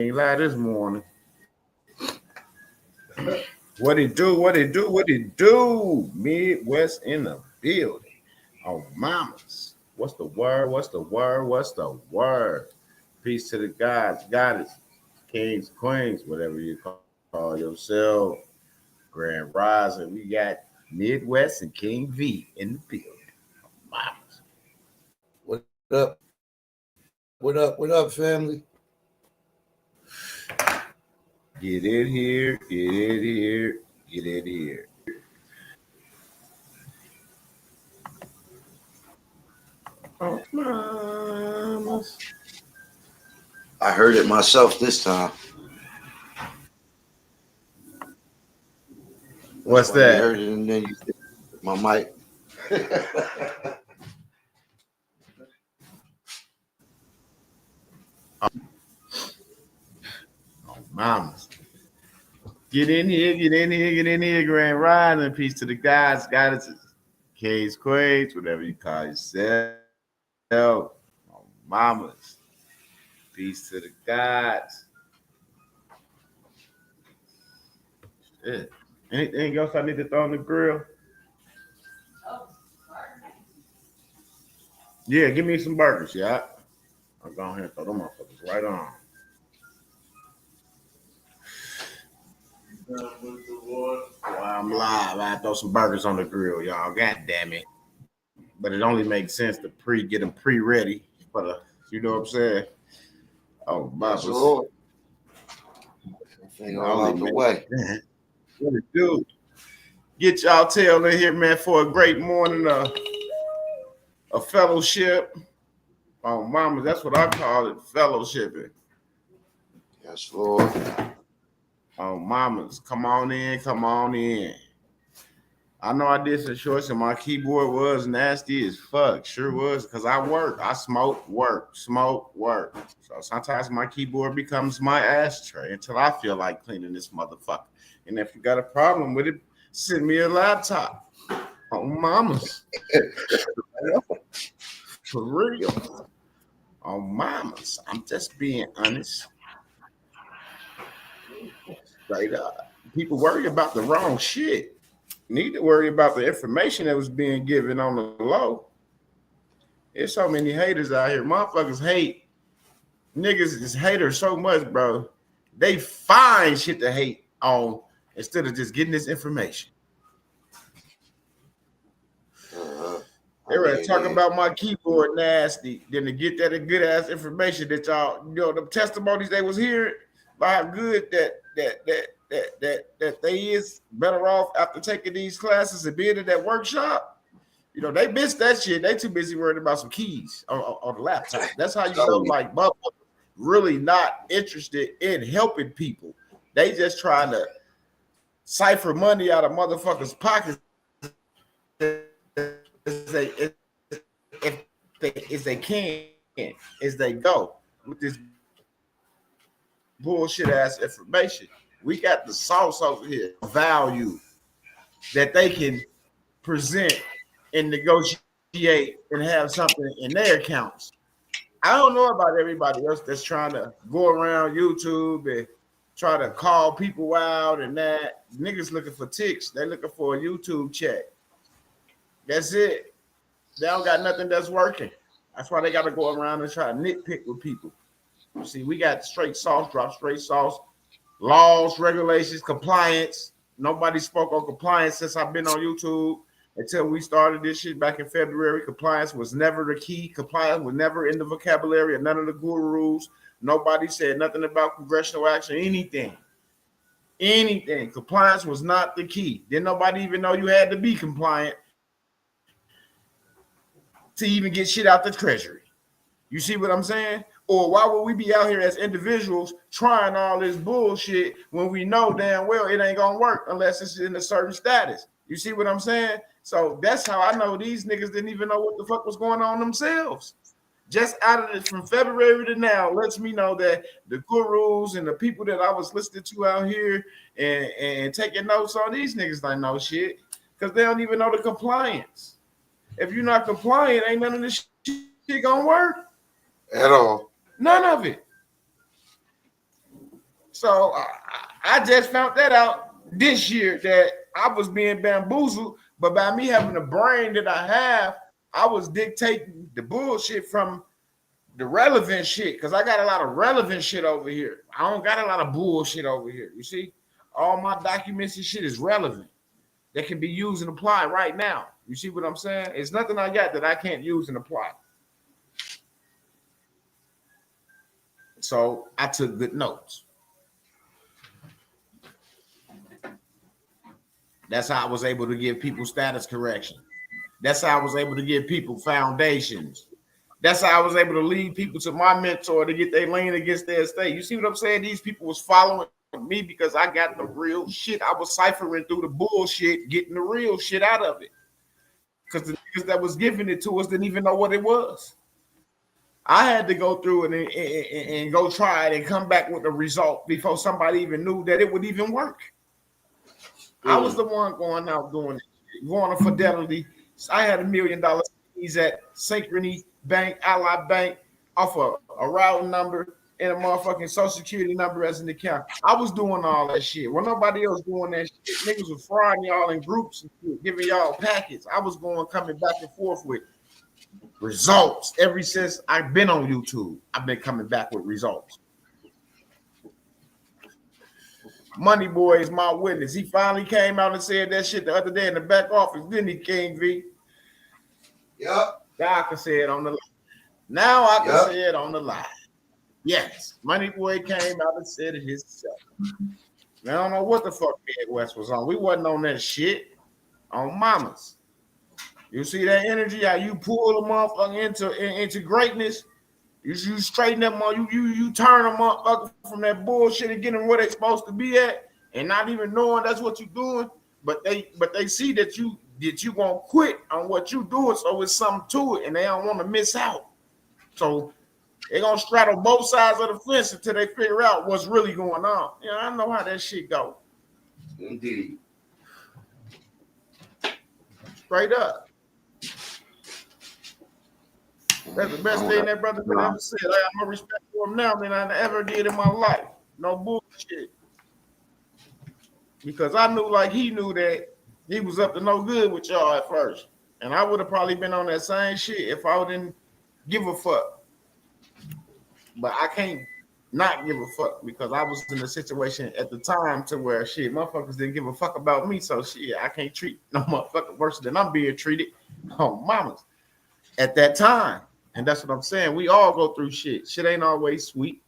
Ain't lie this morning. What it do? What it do? What it do? Midwest in the building. Oh, mamas. What's the word? What's the word? What's the word? Peace to the gods, goddess, kings, queens, whatever you call yourself. Grand Rising. We got Midwest and King V in the building. Mamas. What up, family? Get it here. Get it here. Get it here. Oh, mamas. I heard it myself this time. What's That's why that? you heard it and then you said my mic. Oh, mamas. Get in here, get in here, get in here, Grand Rising. Peace to the gods, goddesses, kings, queens, whatever you call yourself. Oh, mamas. Peace to the gods. Shit. Anything else I need to throw on the grill? Yeah, give me some burgers, yeah. I'll go ahead and throw them motherfuckers right on. While I'm live, I throw some burgers on the grill, y'all. God damn it. But it only makes sense to get them pre-ready for the, you know what I'm saying? Oh, Yes, Bubbles. Lord. Thing all Only out the makes way. sense. What it do? Get y'all tail in here, man, for a great morning of fellowship. Oh, mama, that's what I call it, fellowshipping. Yes, Lord. Oh, mamas, come on in, come on in. I know I did some shorts and my keyboard was nasty as fuck. Sure was, because I work. I smoke, work. So sometimes my keyboard becomes my ashtray until I feel like cleaning this motherfucker. And if you got a problem with it, send me a laptop. Oh, mamas. For real. Oh, mamas. I'm just being honest. Straight up. People worry about the wrong shit. Need to worry about the information that was being given on the low. There's so many haters out here. Motherfuckers hate. Niggas is haters so much, bro. They find shit to hate on instead of just getting this information. They rather talk about my keyboard nasty than to get that good ass information that y'all, the testimonies they was hearing about how good that they is better off after taking these classes and being in that workshop. They missed that shit. They too busy worried about some keys on the laptop. That's how you know, like, motherfuckers really not interested in helping people. They just trying to cipher money out of motherfuckers' pockets as they can, as they go with this bullshit ass information. We got the sauce over here, value that they can present and negotiate and have something in their accounts. I don't know about everybody else that's trying to go around YouTube and try to call people out and that. Niggas looking for ticks. They looking for a YouTube check. That's it. They don't got nothing that's working. That's why they got to go around and try to nitpick with people. See, we got straight sauce, drop straight sauce, laws, regulations, compliance. Nobody spoke on compliance since I've been on YouTube until we started this shit back in February. Compliance was never the key. Compliance was never in the vocabulary of none of the gurus. Nobody said nothing about congressional action, anything. Anything. Compliance was not the key. Didn't nobody even know you had to be compliant to even get shit out the treasury. You see what I'm saying? Or why would we be out here as individuals trying all this bullshit when we know damn well it ain't gonna work unless it's in a certain status? You see what I'm saying? So that's how I know these niggas didn't even know what the fuck was going on themselves. Just out of it from February to now lets me know that the gurus and the people that I was listening to out here and taking notes on these niggas don't know shit because they don't even know the compliance. If you're not compliant, ain't none of this shit gonna work. At all. None of it. So I just found that out this year that I was being bamboozled, but by me having the brain that I have, I was dictating the bullshit from the relevant shit because I got a lot of relevant shit over here. I don't got a lot of bullshit over here. You see, all my documents and shit is relevant that can be used and applied right now. You see what I'm saying? It's nothing I got that I can't use and apply. So I took good notes. That's how I was able to give people status correction. That's how I was able to give people foundations. That's how I was able to lead people to my mentor to get their lane against their estate. You see what I'm saying? These people was following me because I got the real shit. I was ciphering through the bullshit, getting the real shit out of it. Because the niggas that was giving it to us didn't even know what it was. I had to go through it and go try it and come back with the result before somebody even knew that it would even work. I was the one going out doing it, going to Fidelity. I had $1 million fees at Synchrony Bank, Ally Bank, off a routing number and a motherfucking social security number as an account. I was doing all that shit. When nobody else doing that shit, niggas was frying y'all in groups and shit, giving y'all packets. I was coming back and forth with results. Ever since I've been on YouTube, I've been coming back with results. Money Boy is my witness. He finally came out and said that shit the other day in the back office, didn't he, King V? Yep. Now I can say it on the line. Now I can say it on the line. Yes, Money Boy came out and said it himself. I don't know what the fuck Midwest was on. We wasn't on that shit. On mamas. You see that energy? How you pull a motherfucker into greatness? You straighten them on. You turn them up from that bullshit and get them where they supposed to be at, and not even knowing that's what you're doing. But they see that you won't quit on what you doing, so it's something to it, and they don't want to miss out. So they're gonna straddle both sides of the fence until they figure out what's really going on. You know, I know how that shit go. Indeed. Straight up. That's the best thing that brother could ever said. I got more respect for him now than I ever did in my life. No bullshit. Because I knew like he knew that he was up to no good with y'all at first. And I would have probably been on that same shit if I didn't give a fuck. But I can't not give a fuck because I was in a situation at the time to where shit, motherfuckers didn't give a fuck about me. So shit, I can't treat no motherfucker worse than I'm being treated. Oh, mamas. At that time. And that's what I'm saying. We all go through shit. Shit ain't always sweet.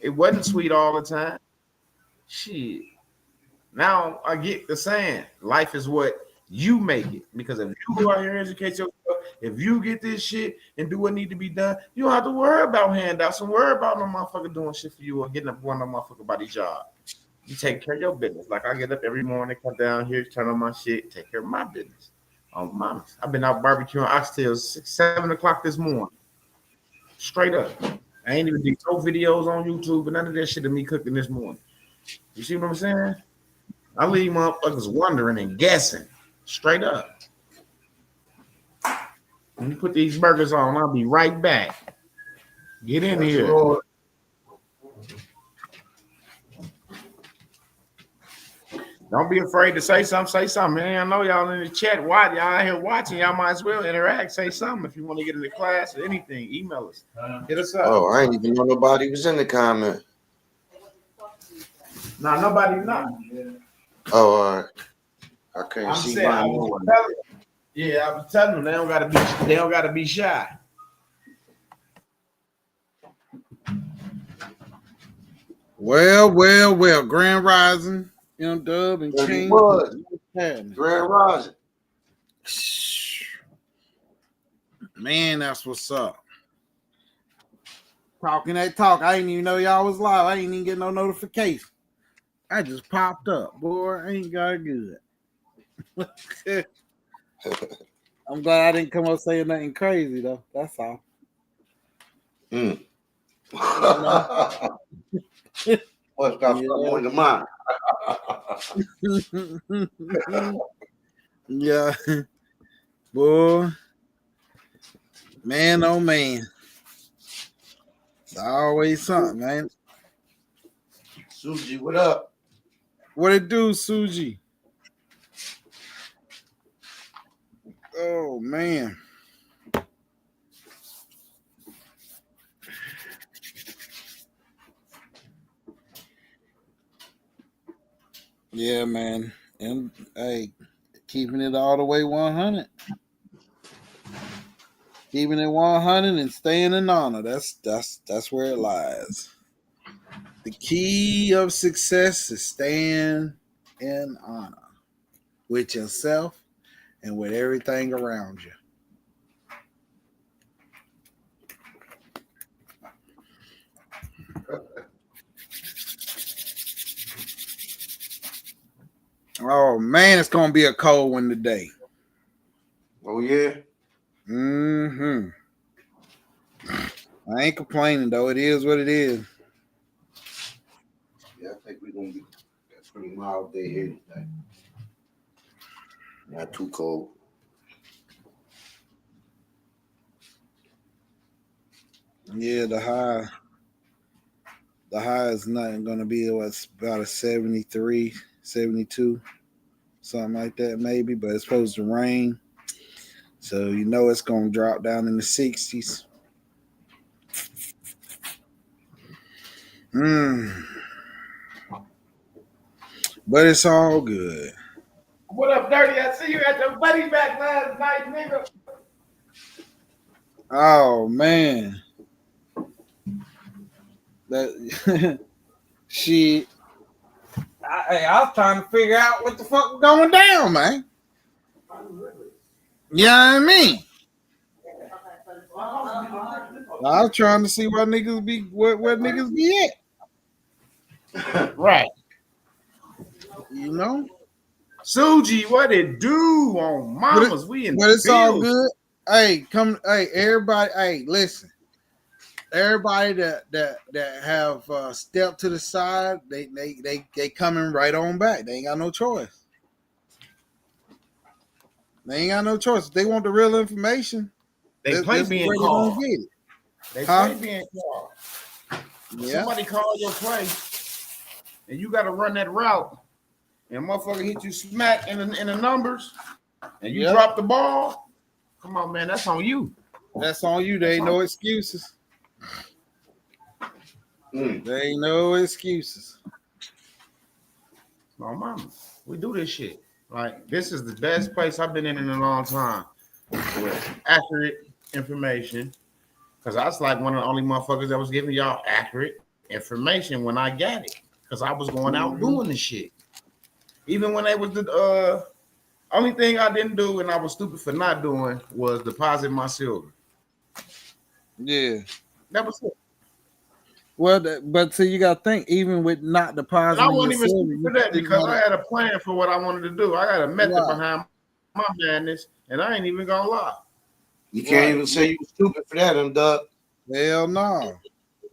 It wasn't sweet all the time. Shit. Now I get the saying, life is what you make it. Because if you go out here and educate yourself, if you get this shit and do what need to be done, you don't have to worry about handouts and worry about no motherfucker doing shit for you or getting up one no motherfucker by the job. You take care of your business. Like I get up every morning, come down here, turn on my shit, take care of my business. Oh, mama. I've been out barbecuing oxtails 7 o'clock this morning. Straight up. I ain't even did no videos on YouTube, but none of that shit of me cooking this morning. You see what I'm saying? I leave motherfuckers wondering and guessing. Straight up. When you put these burgers on, I'll be right back. Get in here. Lord. Don't be afraid to say something. Say something, man. I know y'all in the chat. Why y'all out here watching? Y'all might as well interact. Say something if you want to get in the class or anything. Email us. Hit us up. Oh, I didn't even know nobody was in the comment. Nah, nobody not. Oh, all right. I can't see my one. Yeah, I was telling them they don't gotta be shy. Well. Grand Rising. Dub and King. Grand Rising. Man, that's what's up. Talking that talk. I didn't even know y'all was live. I didn't even get no notification. I just popped up. Boy, I ain't got good. I'm glad I didn't come up saying nothing crazy, though. That's all. What's got something on your mind? Yeah. Boy. Man, oh man. It's always something, man. Suji, what up? What it do, Suji? Oh man. Yeah, man. And hey, keeping it all the way 100. Keeping it 100 and staying in honor. That's where it lies. The key of success is staying in honor with yourself and with everything around you. Oh man, it's gonna be a cold one today. Oh yeah. Mm-hmm. I ain't complaining though. It is what it is. Yeah, I think we're gonna be a pretty mild day here today. Not too cold. Yeah, the high is not gonna be what's about a 73, 72, something like that, maybe, but it's supposed to rain. So you know it's gonna drop down in the 60s. But it's all good. What up, Dirty? I see you at the buddy back last night, nigga. Oh man. That shit. I was trying to figure out what the fuck going down, man. You know what I mean? I was trying to see where niggas be where niggas be at. Right. You know? Suji, what it do on mamas? We in But it's the all field. good. Hey, everybody, hey, listen. Everybody that have stepped to the side, they coming right on back. They ain't got no choice. They ain't got no choice. If they want the real information, They play being called. They play being called. Yeah. Somebody call your play, and you got to run that route, and motherfucker hit you smack in the numbers, and you drop the ball. Come on, man, that's on you. That's on you. There ain't no excuses. There ain't no excuses. No, mama, we do this shit. Like, this is the best place I've been in a long time with accurate information. Because I was like one of the only motherfuckers that was giving y'all accurate information when I got it. Because I was going out doing the shit. Even when they was the only thing I didn't do and I was stupid for not doing was deposit my silver. Yeah. That was it. Well, but so you got to think, even with not depositing, I wasn't even stupid for that because I had a plan for what I wanted to do. I got a method behind my madness, and I ain't even gonna lie. You can't even say you were stupid for that, Doug. Hell no.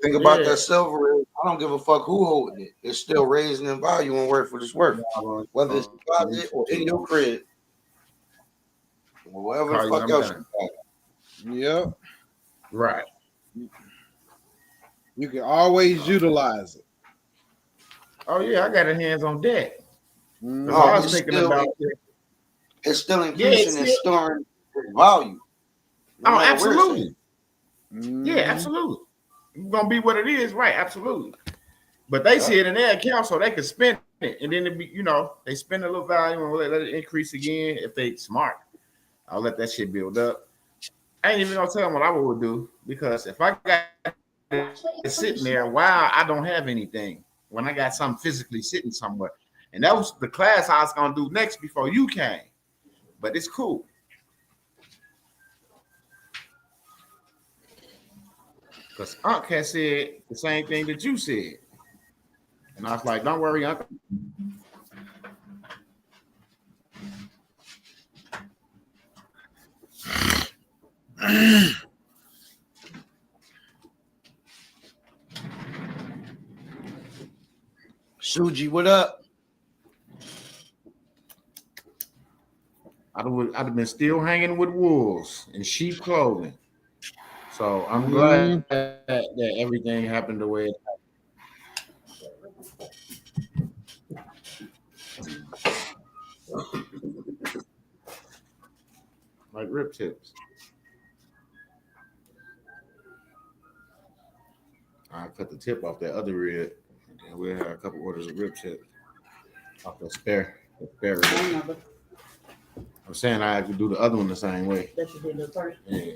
Think about that silver. I don't give a fuck who holding it. It's still raising in value and worth for this worth. Whether it's deposit or in your crib. Or whatever the fuck else you got. Yep. Right. You can always utilize it. Oh yeah, I got a hands on deck. No, I was thinking about it. It's still increasing and storing value. No absolutely. Yeah, absolutely. It's gonna be what it is, right? Absolutely. But they see it in their account, so they can spend it, and then it be, they spend a little value and let it increase again if they smart. I'll let that shit build up. I ain't even gonna tell them what I would do because if I got it sitting there, wow, I don't have anything when I got something physically sitting somewhere, and that was the class I was gonna do next before you came. But it's cool. Because Unc has said the same thing that you said. And I was like, don't worry, Unc. Suji, what up? I'd have been still hanging with wolves in sheep clothing. So I'm glad that everything happened the way it happened. like rib tips. I cut the tip off that other rib, and then we'll have a couple orders of rib tips off the spare rib. I'm saying I have to do the other one the same way. That you did the first. Yeah.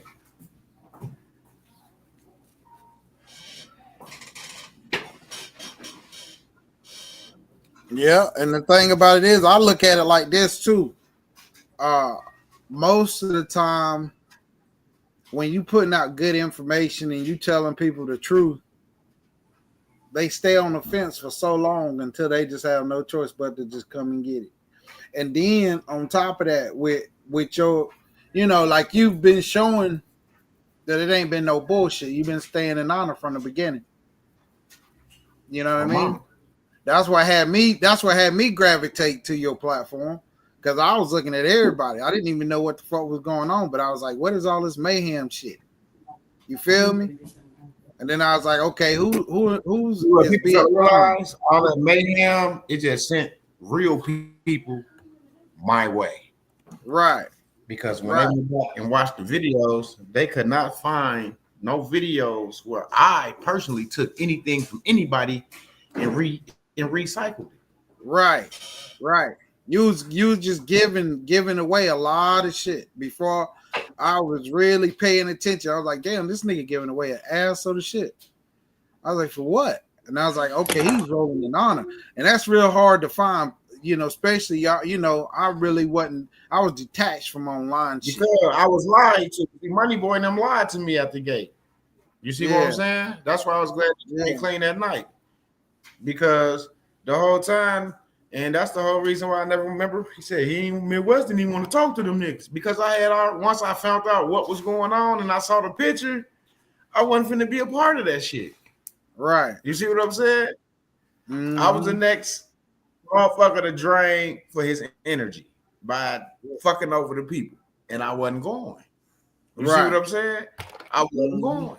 Yeah, and the thing about it is, I look at it like this too. Most of the time, when you putting out good information and you telling people the truth, they stay on the fence for so long until they just have no choice but to just come and get it. And then on top of that, with your, like you've been showing that it ain't been no bullshit. You've been staying in honor from the beginning. You know what I mean? That's what had me gravitate to your platform, because I was looking at everybody. I didn't even know what the fuck was going on, but I was like, what is all this mayhem shit? You feel me? And then I was like, okay, who's people realize all that mayhem? It just sent real people my way, right? Because when they went back and watched the videos, they could not find no videos where I personally took anything from anybody and recycled it. Right. You was just giving away a lot of shit before I was really paying attention. I was like, damn, this nigga giving away an ass of the shit. I was like, for what? And I was like, okay, he's rolling in honor. And that's real hard to find, especially y'all, I really wasn't, I was detached from online shit. Because I was lied to. Money Boy and them lied to me at the gate. You see what I'm saying? That's why I was glad to stay clean that night. Because the whole time, and that's the whole reason why I never remember. He said Midwest didn't even want to talk to them niggas, because once I found out what was going on and I saw the picture, I wasn't finna be a part of that shit. Right. You see what I'm saying? Mm-hmm. I was the next motherfucker to drain for his energy by fucking over the people, and I wasn't going. You see what I'm saying? I wasn't going.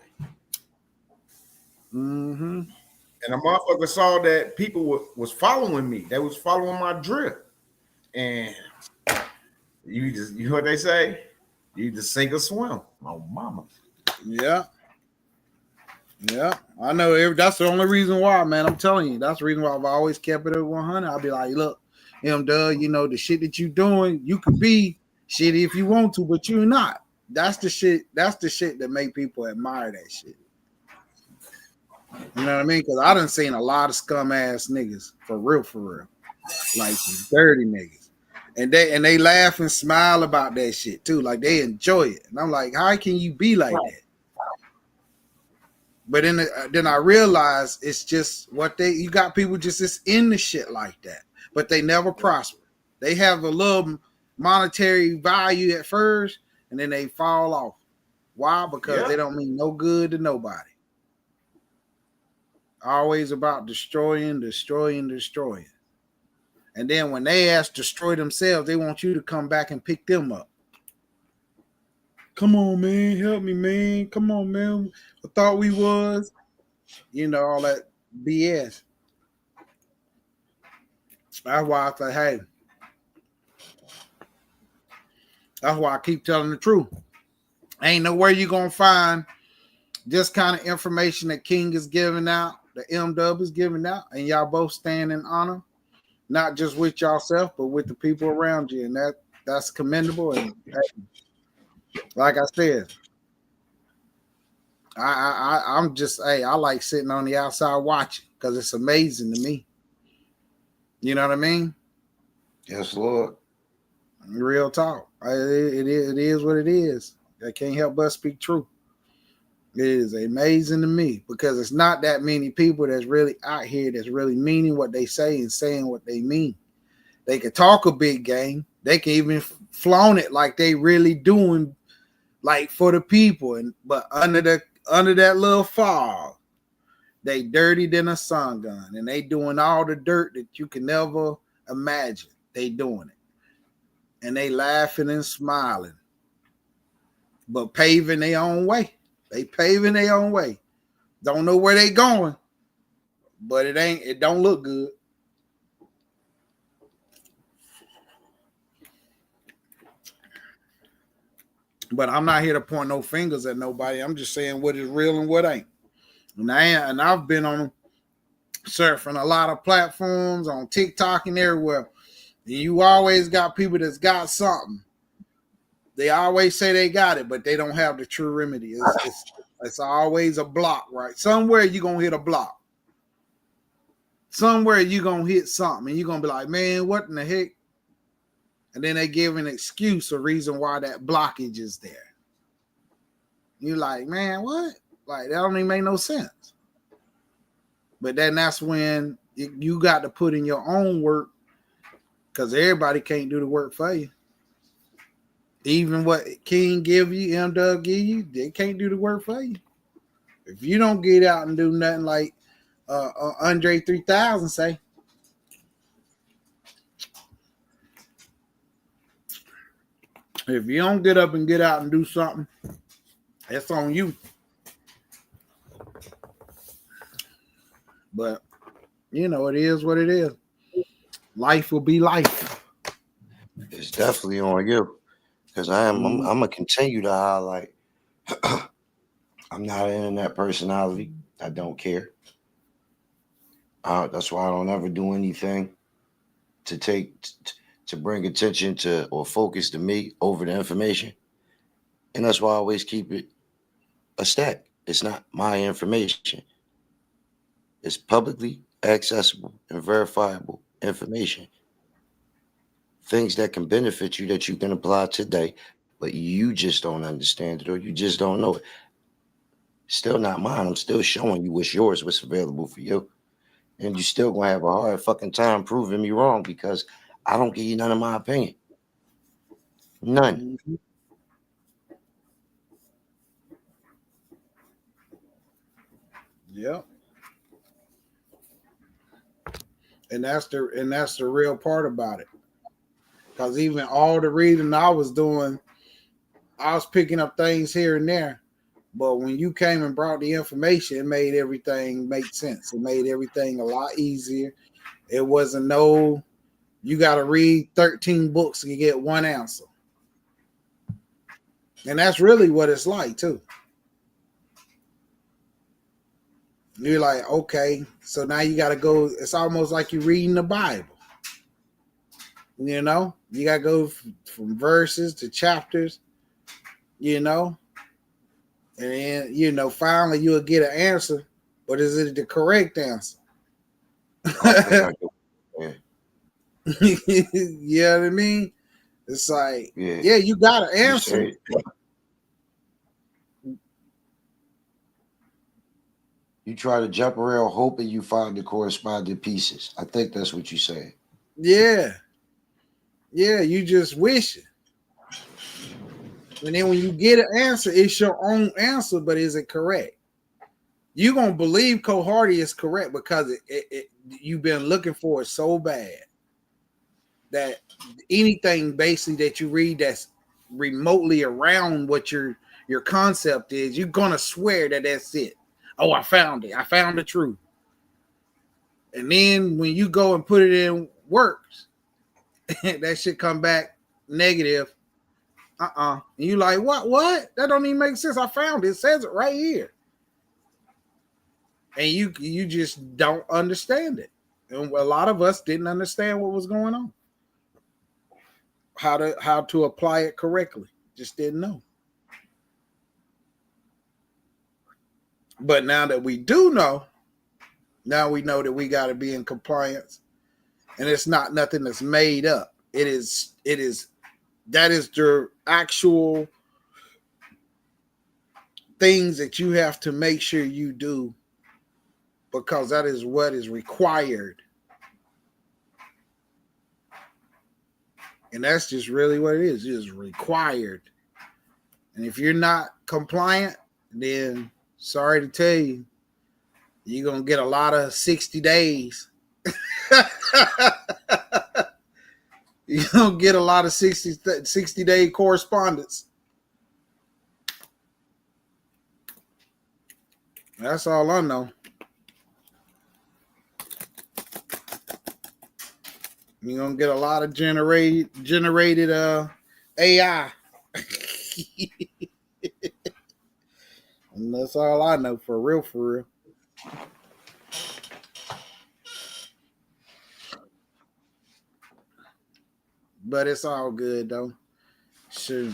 Mm-hmm. And a motherfucker saw that people was following me. They was following my drip. And you know what they say? You just sink or swim. Oh, mama. Yeah. I know. That's the only reason why, man. I'm telling you. That's the reason why I've always kept it at 100. I'll be like, look, Doug, the shit that you doing, you could be shitty if you want to, but you're not. That's the shit. That's the shit that make people admire that shit. You know what I mean? Because I done seen a lot of scum ass niggas for real, like some dirty niggas, and they laugh and smile about that shit too, like they enjoy it. And I'm like, how can you be like that? But then I realize it's just you got people just in the shit like that, but they never prosper. They have a little monetary value at first, and then they fall off. Why? Because they don't mean no good to nobody. Always about destroying. And then when they destroy themselves, they want you to come back and pick them up. Come on, man. Help me, man. Come on, man. I thought we was. All that BS. That's why I say, hey. That's why I keep telling the truth. Ain't nowhere you're going to find this kind of information that King is giving out, the M-Dub is giving out, and y'all both stand in honor, not just with yourself, but with the people around you. And that's commendable. And like I said, I'm just, I like sitting on the outside watching because it's amazing to me. You know what I mean? Yes, Lord. Real talk. It is what it is. I can't help but speak truth. It is amazing to me because it's not that many people that's really out here that's really meaning what they say and saying what they mean. They can talk a big game. They can even flaunt it like they really doing, like for the people. But under that little fog, they dirty than a sun gun, and they doing all the dirt that you can never imagine. They doing it, and they laughing and smiling, but paving their own way. They paving their own way. Don't know where they going, but it don't look good. But I'm not here to point no fingers at nobody. I'm just saying what is real and what ain't. And I've been on surfing a lot of platforms on TikTok and everywhere. And you always got people that's got something. They always say they got it, but they don't have the true remedy. It's always a block, right? Somewhere you're going to hit a block. Somewhere you're going to hit something. And you're going to be like, man, what in the heck? And then they give an excuse or reason why that blockage is there. You're like, man, what? Like, that don't even make no sense. But then that's when you got to put in your own work, because everybody can't do the work for you. Even what King give you, M-Dub give you, they can't do the work for you. If you don't get out and do nothing like Andre 3000 say, if you don't get up and get out and do something, that's on you. But, you know, it is what it is. Life will be life. It's definitely on you. Because I'm going to continue to highlight. I'm not an internet personality. I don't care. That's why I don't ever do anything to bring attention to or focus to me over the information. And that's why I always keep it a stack. It's not my information. It's publicly accessible and verifiable information. Things that can benefit you that you can apply today, but you just don't understand it or you just don't know it. Still not mine. I'm still showing you what's yours, what's available for you. And you're still going to have a hard fucking time proving me wrong because I don't give you none of my opinion. None. Mm-hmm. Yep. And that's the real part about it. Because even all the reading I was doing, I was picking up things here and there. But when you came and brought the information, it made everything make sense. It made everything a lot easier. It wasn't you got to read 13 books to get one answer. And that's really what it's like, too. You're like, okay, so now you got to go. It's almost like you're reading the Bible. You know, you got to go from verses to chapters, you know, and then, you know, finally you'll get an answer, but is it the correct answer? Yeah. You know what I mean? It's like, yeah you got an answer. You try to jump around hoping you find the corresponding pieces. I think that's what you said. Yeah. Yeah, you just wish it. And then when you get an answer, it's your own answer, but is it correct? You're going to believe Cole Hardy is correct because you've been looking for it so bad that anything basically that you read that's remotely around what your concept is, you're going to swear that that's it. Oh, I found it. I found the truth. And then when you go and put it in works, that shit come back negative. And you like, what? That don't even make sense. I found it. It says it right here. And you just don't understand it. And a lot of us didn't understand what was going on. How to apply it correctly. Just didn't know. But now that we do know, now we know that we got to be in compliance. And it's not nothing that's made up. That is the actual things that you have to make sure you do, because that is what is required. And that's just really what it is. It is required. And if you're not compliant, then sorry to tell you, you're going to get a lot of 60 days. You're going to get a lot of 60-day correspondence. That's all I know. You're going to get a lot of generated AI. And that's all I know, for real, for real. But it's all good though. Shoot.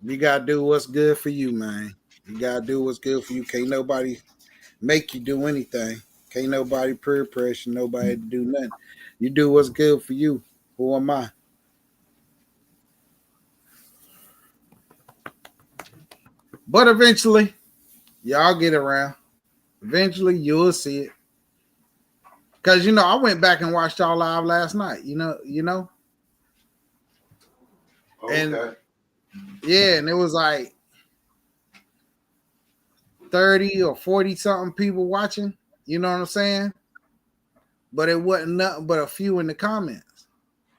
You gotta do what's good for you, man. You gotta do what's good for you. Can't nobody make you do anything. Can't nobody peer pressure nobody to do nothing. You do what's good for you. Who am I? But eventually, y'all get around. Eventually, you'll see it. Cause I went back and watched y'all live last night. Okay. And yeah, and it was like 30 or 40 something people watching. You know what I'm saying? But it wasn't nothing but a few in the comments.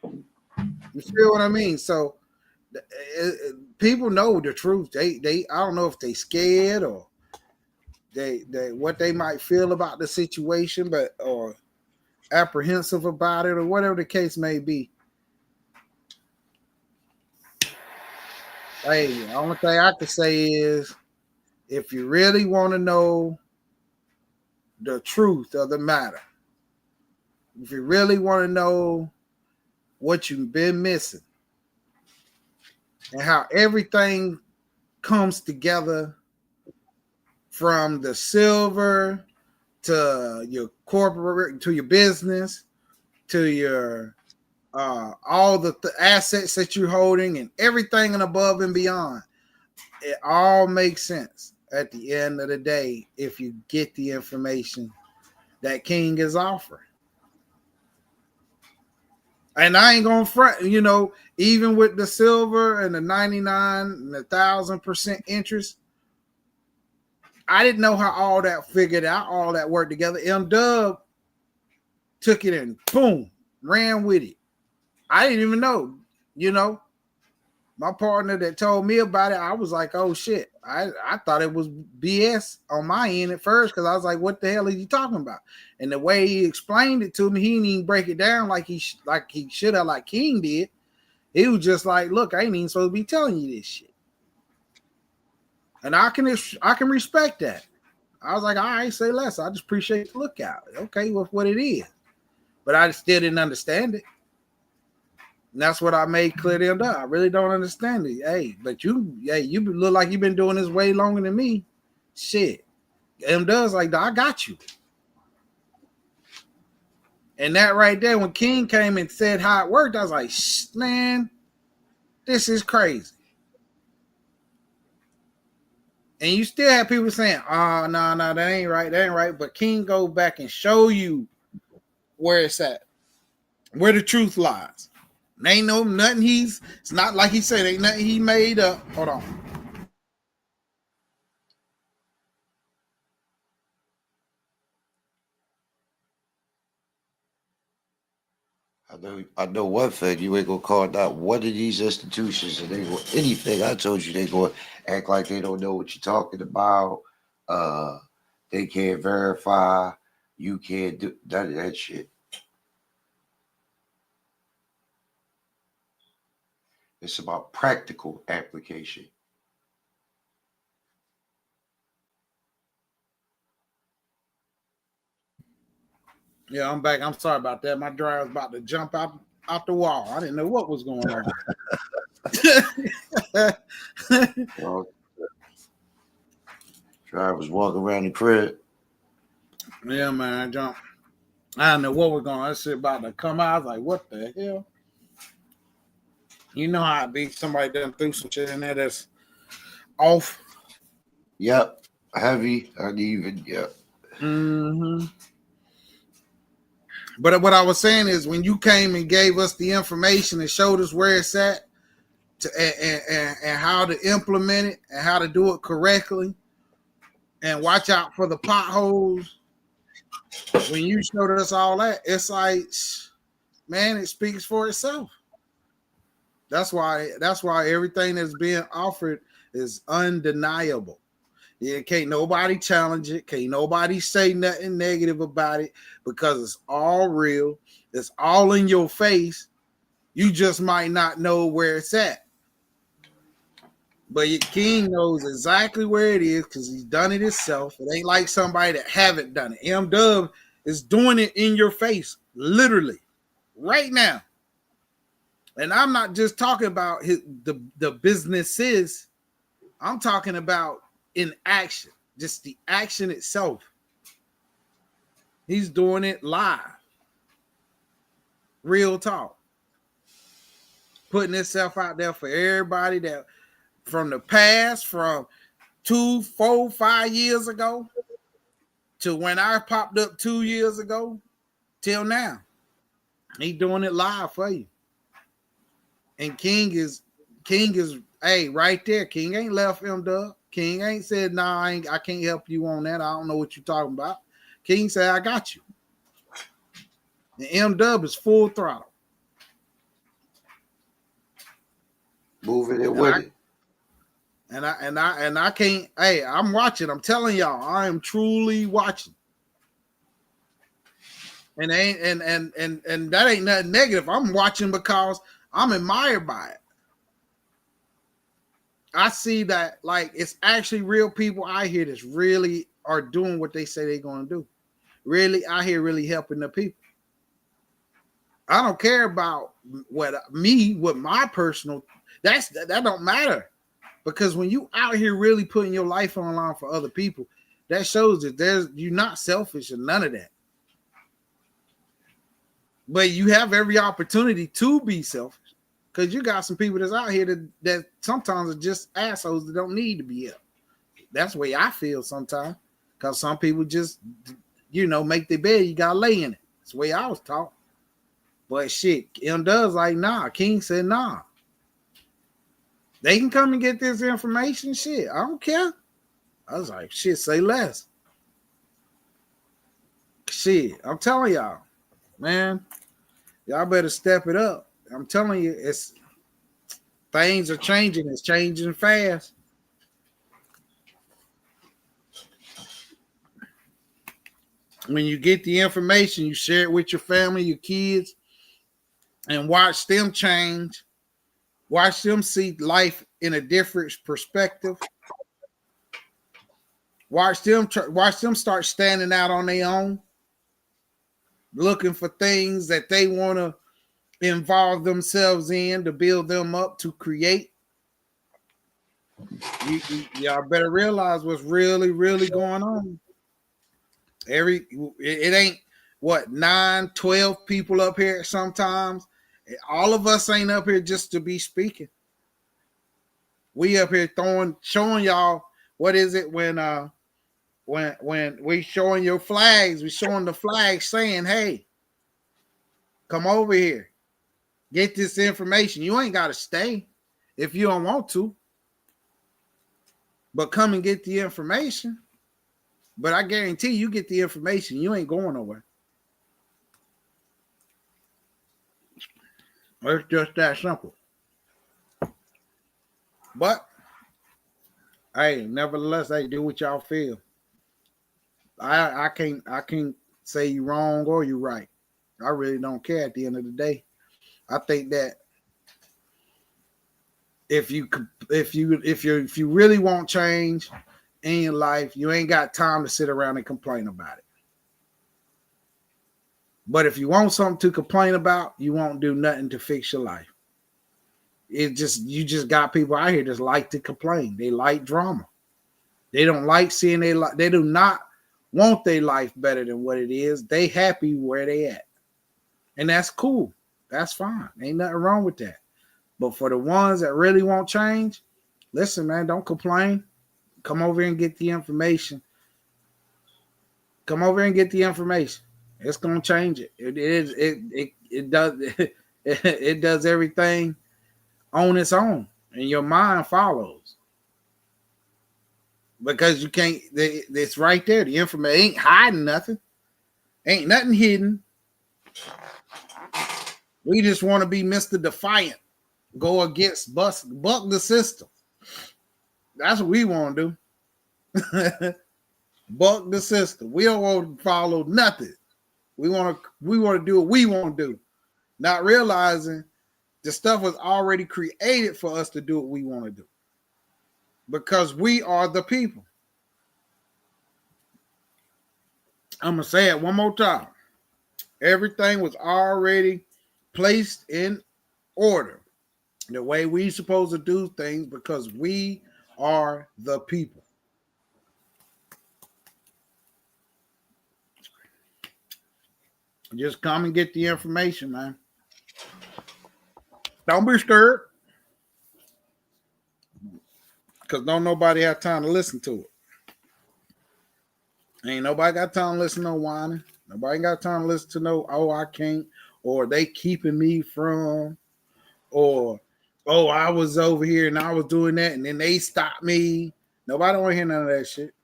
You feel what I mean? So people know the truth. They I don't know if they scared or they what they might feel about the situation, but or apprehensive about it or whatever the case may be. Hey, the only thing I can say is if you really want to know the truth of the matter, if you really want to know what you've been missing and how everything comes together from the silver to your corporate, to your business, to your all the assets that you're holding and everything and above and beyond, it all makes sense at the end of the day if you get the information that King is offering. And I ain't gonna front, even with the silver and the 99 and the 1,000% interest, I didn't know how all that figured out, all that worked together. M-Dub took it and boom, ran with it. I didn't even know, my partner that told me about it, I was like, oh shit. I thought it was BS on my end at first because I was like, what the hell are you talking about? And the way he explained it to me, he didn't even break it down like he should have, like King did. He was just like, look, I ain't even supposed to be telling you this shit. And I can respect that. I was like, all right, say less. I just appreciate the lookout. Okay, with what it is. But I still didn't understand it. And that's what I made clear to him. I really don't understand it. Hey, but you look like you've been doing this way longer than me. Shit. M-Dub's like, I got you. And that right there, when King came and said how it worked, I was like, man, this is crazy. And you still have people saying, oh, no, that ain't right. That ain't right. But King go back and show you where it's at, where the truth lies. Ain't no nothing it's not like he said, ain't nothing he made up. Hold on. I know one thing, you ain't gonna call out one of these institutions and they go anything I told you, they gonna act like they don't know what you're talking about. They can't verify, you can't do none of that shit. It's about practical application. Yeah, I'm back. I'm sorry about that. My dryer was about to jump out the wall. I didn't know what was going on. Dryer was walking around the crib. Yeah, man, I jumped. I don't know what was going on. That shit about to come out. I was like, what the hell? You know how it be. Somebody done threw some shit in there that's off. Yep. Heavy, uneven, yep. Mm-hmm. But what I was saying is when you came and gave us the information and showed us where it's at and how to implement it and how to do it correctly and watch out for the potholes, when you showed us all that, it's like, man, it speaks for itself. That's why everything that's being offered is undeniable. Yeah, can't nobody challenge it. Can't nobody say nothing negative about it because it's all real. It's all in your face. You just might not know where it's at. But your King knows exactly where it is because he's done it himself. It ain't like somebody that haven't done it. M-Dub is doing it in your face, literally, right now. And I'm not just talking about the businesses. I'm talking about in action, just the action itself. He's doing it live. Real talk. Putting himself out there for everybody that from the past, from 2, 4, 5 years ago to when I popped up 2 years ago till now. He doing it live for you. And King is hey, right there. King ain't left him, Doug. King ain't said, nah, I can't help you on that. I don't know what you're talking about. King said, I got you. And M-Dub is full throttle. Moving it with it. And I can't, hey, I'm watching. I'm telling y'all, I am truly watching. And that ain't nothing negative. I'm watching because I'm admired by it. I see that like it's actually real people out here that's really are doing what they say they're going to do. Really out here really helping the people. I don't care about what my personal, that don't matter. Because when you out here really putting your life on the line for other people, that shows that you're not selfish and none of that. But you have every opportunity to be selfish because you got some people that's out here that sometimes are just assholes that don't need to be up. That's the way I feel sometimes because some people just, make their bed, you got to lay in it. That's the way I was taught. But shit, M-Dub's like, nah. King said, nah. They can come and get this information. Shit, I don't care. I was like, shit, say less. Shit, I'm telling y'all, man, y'all better step it up. I'm telling you, things are changing. It's changing fast. When you get the information, you share it with your family, your kids, and watch them change. Watch them see life in a different perspective. Watch them start standing out on their own, looking for things that they want to involve themselves in to build them up, to create. Y'all better realize what's really, really going on. It ain't what 9, 12 people up here sometimes. All of us ain't up here just to be speaking. We up here showing y'all what is it when we showing your flags, we showing the flag saying, hey, come over here. Get this information. You ain't got to stay if you don't want to. But come and get the information. But I guarantee you get the information. You ain't going nowhere. It's just that simple. But, hey, nevertheless, hey, do what y'all feel. I can't say you wrong or you right. I really don't care at the end of the day. I think that if you really want change in your life, you ain't got time to sit around and complain about it. But if you want something to complain about, you won't do nothing to fix your life. You just got people out here that like to complain. They like drama. They don't like seeing they do not want their life better than what it is. They happy where they at. And that's cool. That's fine. Ain't nothing wrong with that. But for the ones that really want change, listen, man, don't complain. Come over and get the information. Come over and get the information. It's gonna change it. It does everything on its own, and your mind follows. Because you can't, it's right there. The information ain't hiding nothing. Ain't nothing hidden. We just want to be Mr. Defiant. Go against buck the system. That's what we want to do. Buck the system. We don't want to follow nothing. We want to do what we want to do. Not realizing The stuff was already created for us to do what we want to do because we are the people. I'm going to say it one more time. Everything was already placed in order the way we supposed to do things because we are the people. Just come and get the information, man. Don't be scared. Because don't nobody have time to listen to it. Ain't nobody got time to listen to no whining. Nobody got time to listen to no, oh, I can't, or they keeping me from, or, oh, I was over here and I was doing that and then they stopped me. Nobody want to hear none of that shit.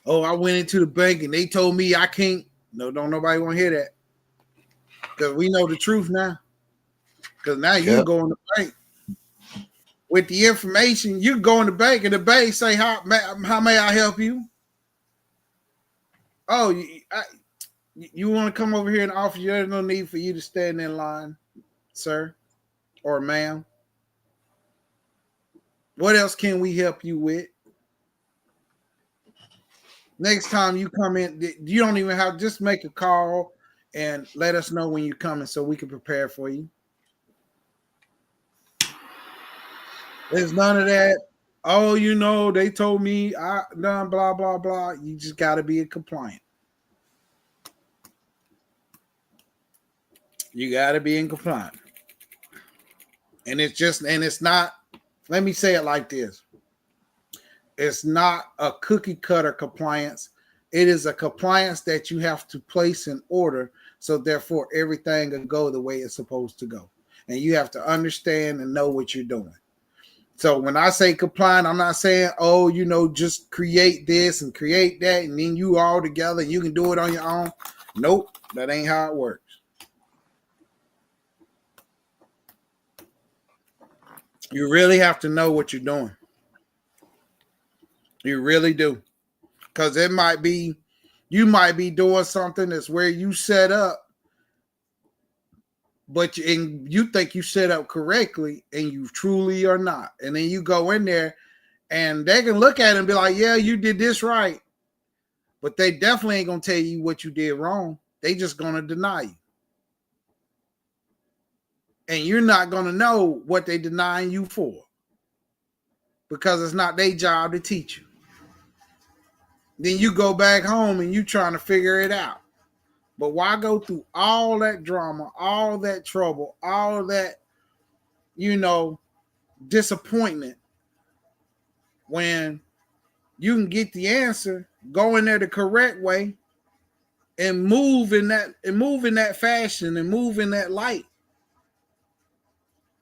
Oh, I went into the bank and they told me I can't. No, don't nobody want to hear that. Because we know the truth now. Because now you can go in the bank with the information. You can go in the bank and the bank say, how may I help you? Oh, you want to come over here and offer you? There's no need for you to stand in line, sir or ma'am. What else can we help you with? Next time you come in, you don't even have, just make a call and let us know when you're coming so we can prepare for you. There's none of that. Oh, you know, they told me I done blah, blah, blah. You just got to be compliant. You got to be in compliance. And it's not, let me say it like this. It's not a cookie cutter compliance. It is a compliance that you have to place in order. So therefore everything will go the way it's supposed to go. And you have to understand and know what you're doing. So when I say compliant, I'm not saying, oh, you know, just create this and create that. And then you all together, you can do it on your own. Nope. That ain't how it works. You really have to know what you're doing. You really do. Because it might be, you might be doing something that's where you set up, but you think you set up correctly and you truly are not. And then you go in there and they can look at it and be like, yeah, you did this right. But they definitely ain't going to tell you what you did wrong. They just going to deny you. And you're not going to know what they denying you for. Because it's not their job to teach you. Then you go back home and you trying to figure it out. But why go through all that drama, all that trouble, all that, you know, disappointment when you can get the answer, go in there the correct way, and move in that fashion and move in that light.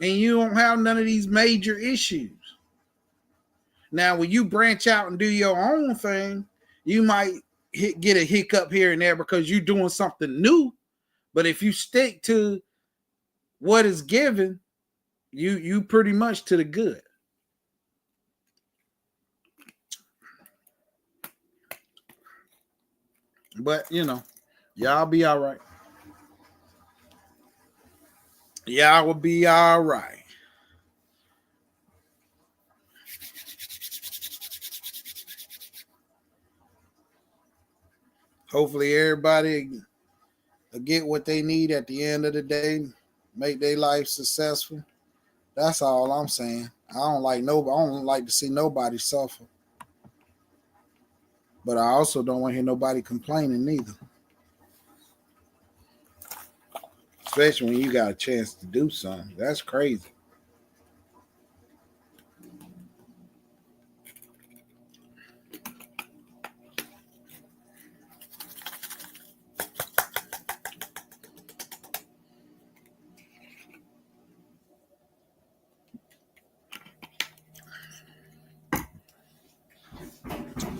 And you don't have none of these major issues. Now, when you branch out and do your own thing, you might get a hiccup here and there because you're doing something new. But if you stick to what is given, you pretty much to the good. But you know, y'all be all right. Y'all will be all right. Hopefully everybody will get what they need at the end of the day, make their life successful. That's all I'm saying. I don't like to see nobody suffer. But I also don't want to hear nobody complaining neither. Especially when you got a chance to do something. That's crazy.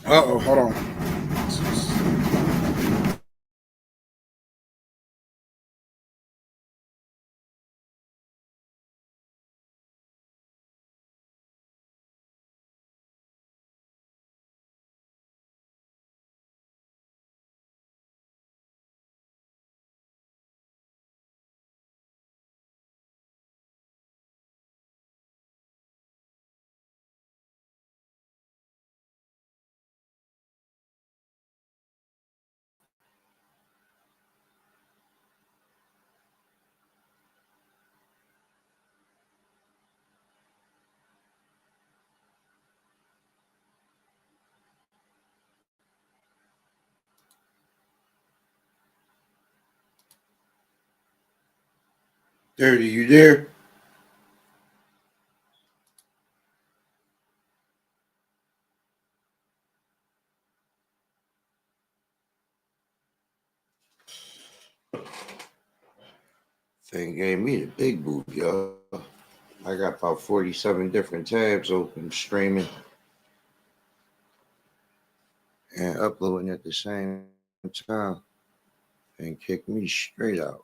Uh-oh, hold on. Dirty, you there? Thing gave me the big boot, yo. I got about 47 different tabs open, streaming and uploading at the same time, and kicked me straight out.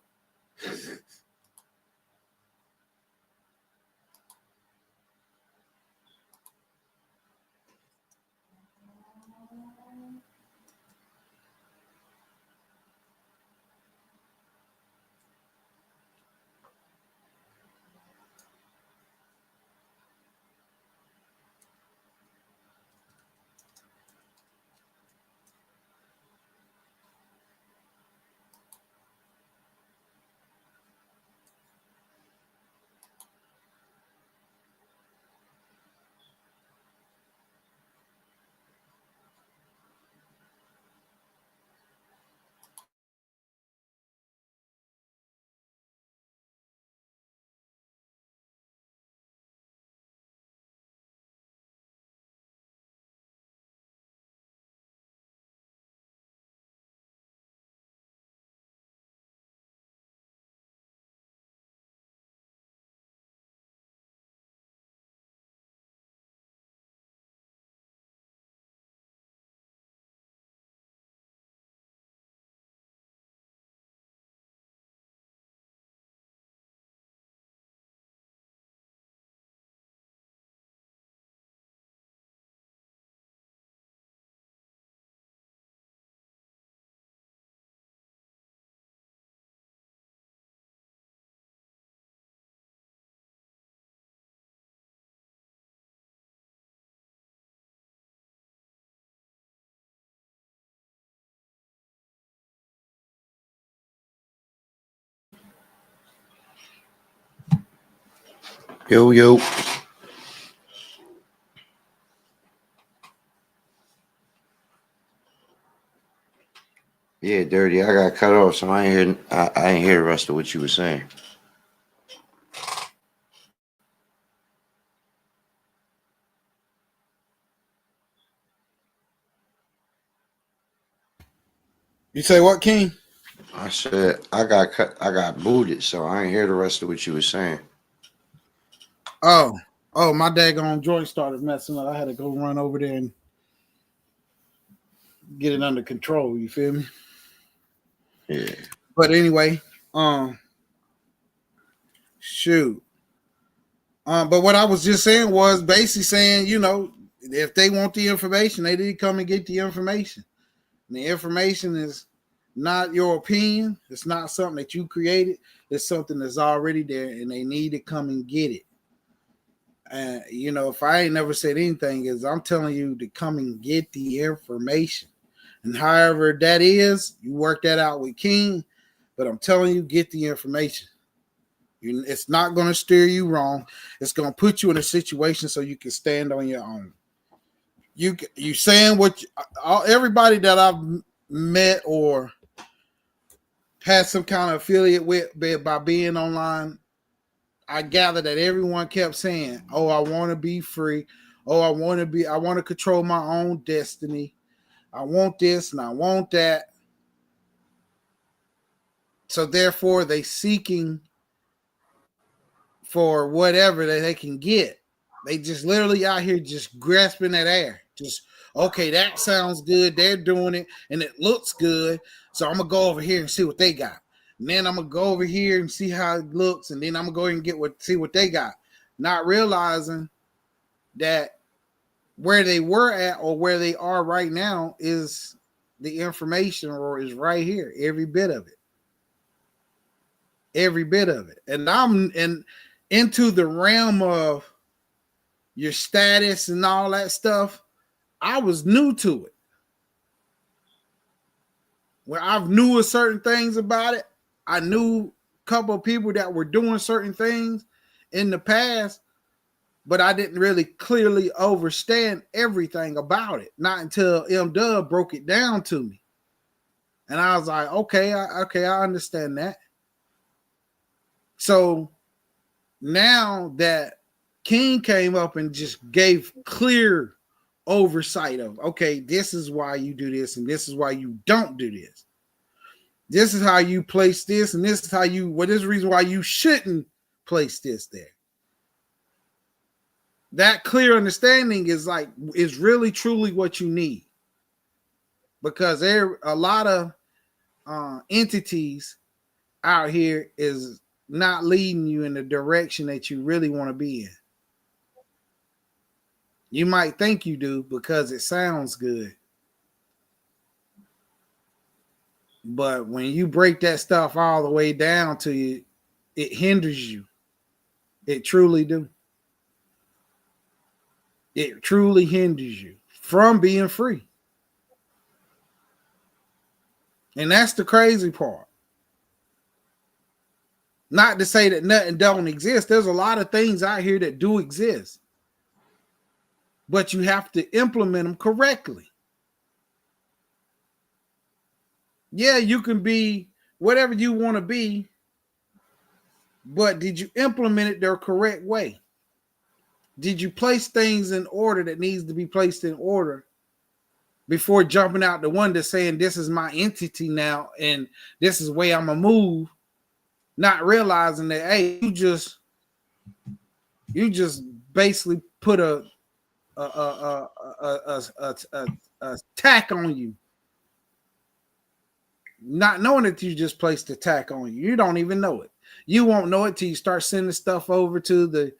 Yo. Yeah, Dirty. I got cut off, so I ain't hear the rest of what you were saying. You say what, King? I said I got booted, so I ain't hear the rest of what you were saying. Oh, my daggone joint started messing up. I had to go run over there and get it under control. You feel me? Yeah. But anyway, shoot. But what I was just saying was basically saying, you know, if they want the information, they need to come and get the information. And the information is not your opinion. It's not something that you created. It's something that's already there, and they need to come and get it. And you know, if I ain't never said anything, is I'm telling you to come and get the information. And however that is, you work that out with King. But I'm telling you, get the information. It's not going to steer you wrong. It's going to put you in a situation so you can stand on your own. You saying what everybody that I've met or had some kind of affiliate with by being online, I gather that everyone kept saying, "Oh, I want to be free. Oh, I want to control my own destiny. I want this and I want that." So therefore, they seeking for whatever that they can get. They just literally out here just grasping that air. Just, okay, that sounds good. They're doing it and it looks good. So I'm going to go over here and see what they got. And then I'm going to go over here and see how it looks. And then I'm going to go and see what they got. Not realizing that where they were at or where they are right now is the information or is right here. Every bit of it. Every bit of it. And I'm into the realm of your status and all that stuff. I was new to it. Where I've knew certain things about it. I knew a couple of people that were doing certain things in the past, but I didn't really clearly understand everything about it. Not until M Dub broke it down to me. And I was like, okay, I understand that. So now that King came up and just gave clear oversight of, okay, this is why you do this and this is why you don't do this. This is how you place this, and this is how you, what is the reason why you shouldn't place this there. That clear understanding is really truly what you need, because there a lot of entities out here is not leading you in the direction that you really want to be in. You might think you do because it sounds good, but when you break that stuff all the way down to you, it hinders you. It truly do. It truly hinders you from being free. And that's the crazy part. Not to say that nothing don't exist. There's a lot of things out here that do exist, but you have to implement them correctly. Yeah, you can be whatever you want to be, but did you implement it the correct way? Did you place things in order that needs to be placed in order before jumping out the window saying this is my entity now and this is the way I'm gonna move, not realizing that, hey, you just basically put a tack on you, not knowing that you just placed a tack on you. You don't even know it. You won't know it till you start sending stuff over to the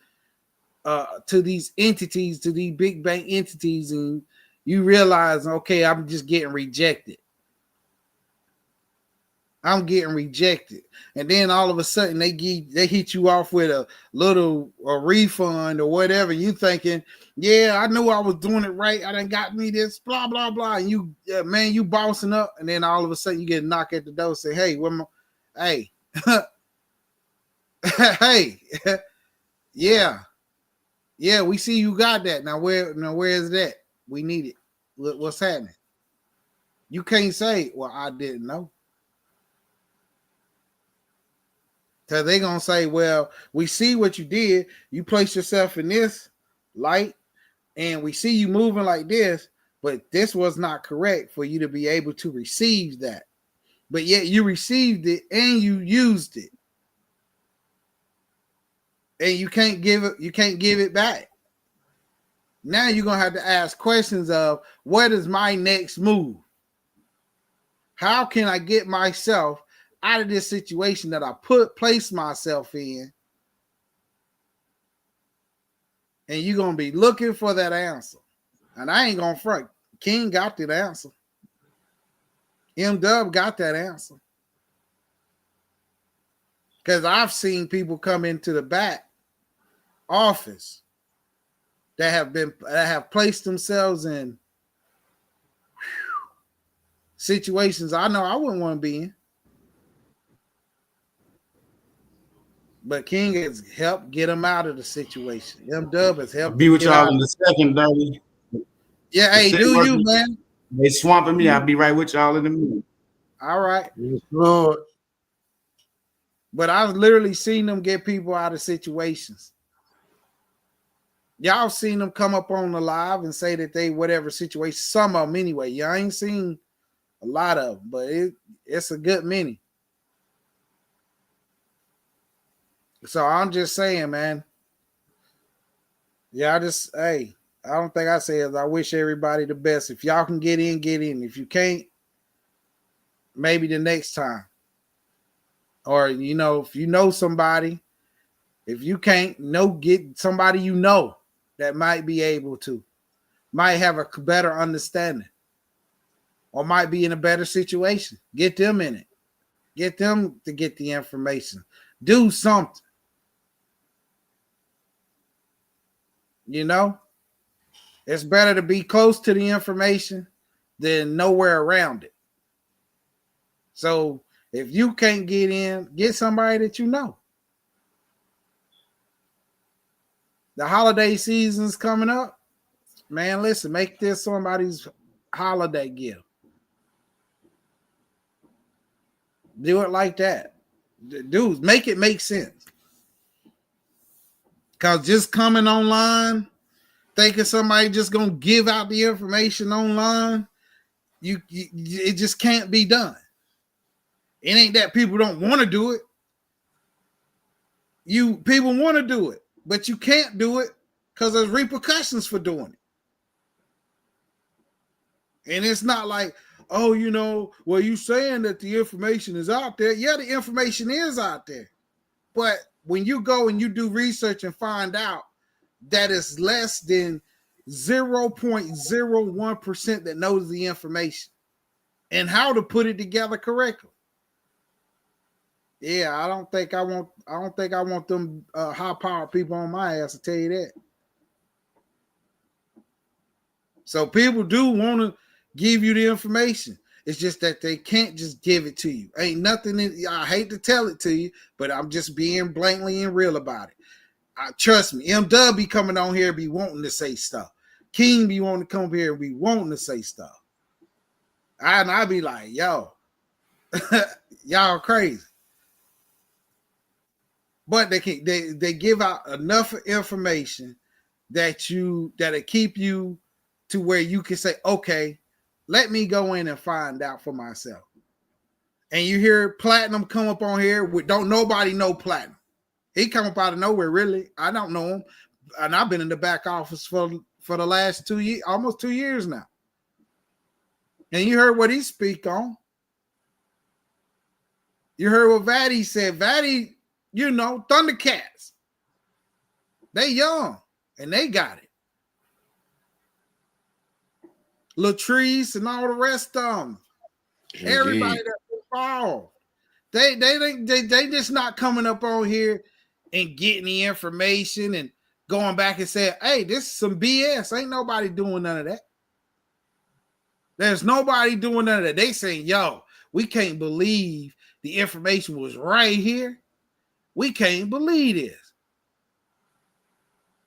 to these entities, to these big bank entities, and you realize, okay, I'm just getting rejected. I'm getting rejected. And then all of a sudden they hit you off with a refund or whatever. You thinking, yeah, I knew I was doing it right. I done got me this, blah, blah, blah. And you, man, you bossing up. And then all of a sudden you get a knock at the door, say, hey, hey, hey, yeah, we see you got that. Now where is that? We need it. What's happening? You can't say, well, I didn't know. Because they're going to say, well, we see what you did. You placed yourself in this light, and we see you moving like this, but this was not correct for you to be able to receive that. But yet you received it and you used it. And you can't give it back. Now you're going to have to ask questions of, what is my next move? How can I get myself out of this situation that I placed myself in? And you're going to be looking for that answer. And I ain't going to front. King got that answer. M-Dub got that answer. Because I've seen people come into the back office that have placed themselves in situations I know I wouldn't want to be in. But King has helped get them out of the situation. M-Dub has helped be with y'all in the second, Dirty. Yeah, hey, do you, man? They swamping me. I'll be right with y'all in a minute. All right. Yes, Lord. But I've literally seen them get people out of situations. Y'all seen them come up on the live and say that they whatever situation, some of them anyway. Y'all ain't seen a lot of them, but it's a good many. So I'm just saying, man. Yeah, I don't think I say it. I wish everybody the best. If y'all can get in, get in. If you can't, maybe the next time. Or, if you know somebody, if you can't, get somebody that might be able to, might have a better understanding, or might be in a better situation. Get them in it. Get them to get the information. Do something. It's better to be close to the information than nowhere around it. So if you can't get in, get somebody that you know. The holiday season's coming up. Man, listen, make this somebody's holiday gift. Do it like that. Dudes, make it make sense. Because just coming online, thinking somebody just gonna give out the information online, you it just can't be done. It ain't that people don't want to do it. People want to do it, but you can't do it because there's repercussions for doing it. And it's not like, oh, well, you saying that the information is out there. Yeah, the information is out there. But when you go and you do research and find out that it's less than 0.01% that knows the information and how to put it together correctly. Yeah, I don't think I want them high-powered people on my ass to tell you that. So people do want to give you the information. It's just that they can't just give it to you. Ain't nothing I hate to tell it to you, but I'm just being blatantly and real about it. Trust me, M-Dub be coming on here be wanting to say stuff. King be wanting to come here and be wanting to say stuff. And I be like, yo, y'all crazy. But they give out enough information that'll keep you to where you can say, okay, let me go in and find out for myself. And you hear Platinum come up on here with don't nobody know Platinum. He come up out of nowhere, really. I don't know him. And I've been in the back office for the last 2 years, almost 2 years now. And you heard what he speak on. You heard what Vatty said. Vatty, Thundercats. They young and they got it. Latrice and all the rest of them. Indeed. Everybody that's involved. They just not coming up on here and getting the information and going back and saying, hey, this is some BS. Ain't nobody doing none of that. There's nobody doing none of that. They saying, yo, we can't believe the information was right here. We can't believe this.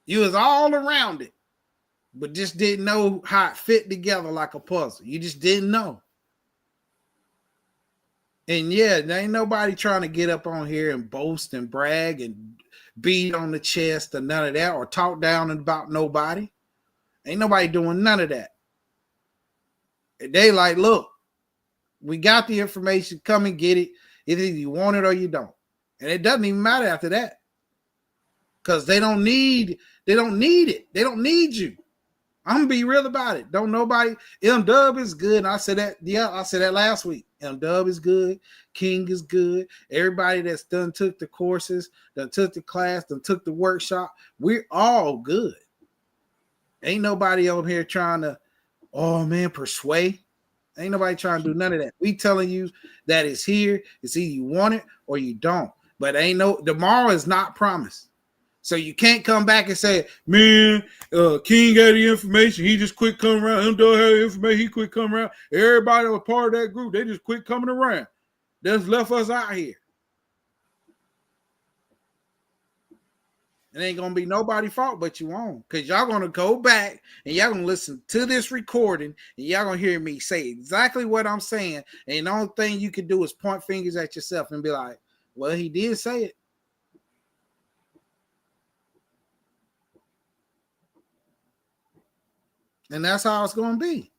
You was all around it, but just didn't know how it fit together like a puzzle. You just didn't know. And yeah, there ain't nobody trying to get up on here and boast and brag and beat on the chest or none of that or talk down about nobody. Ain't nobody doing none of that. They like, look, we got the information. Come and get it. Either you want it or you don't. And it doesn't even matter after that. Because they don't need it. They don't need you. I'm gonna be real about it. Don't nobody. M-Dub is good. And I said that. Yeah, I said that last week. M-Dub is good. King is good. Everybody that's done took the courses, done took the class, done took the workshop. We're all good. Ain't nobody on here trying to, persuade. Ain't nobody trying to do none of that. We telling you that it's here. It's either you want it or you don't. But tomorrow is not promised. So you can't come back and say, man, King got the information. He just quit coming around. M-Dub had the information. He quit coming around. Everybody that was part of that group, they just quit coming around. They just left us out here. It ain't going to be nobody's fault but you own. Because y'all going to go back and y'all going to listen to this recording and y'all going to hear me say exactly what I'm saying. And the only thing you can do is point fingers at yourself and be like, well, he did say it. And that's how it's going to be.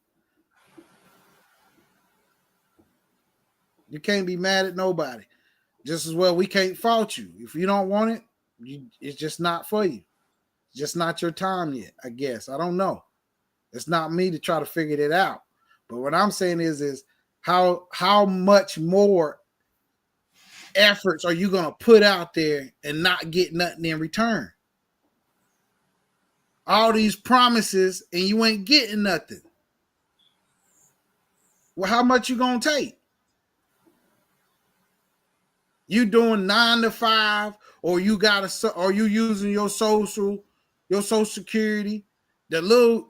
You can't be mad at nobody. Just as well, we can't fault you. If you don't want it, it's just not for you. It's just not your time yet, I guess. I don't know. It's not me to try to figure it out. But what I'm saying is how much more efforts are you going to put out there and not get nothing in return? All these promises and you ain't getting nothing. Well, how much you gonna take? You doing 9 to 5, or you using your social security, the little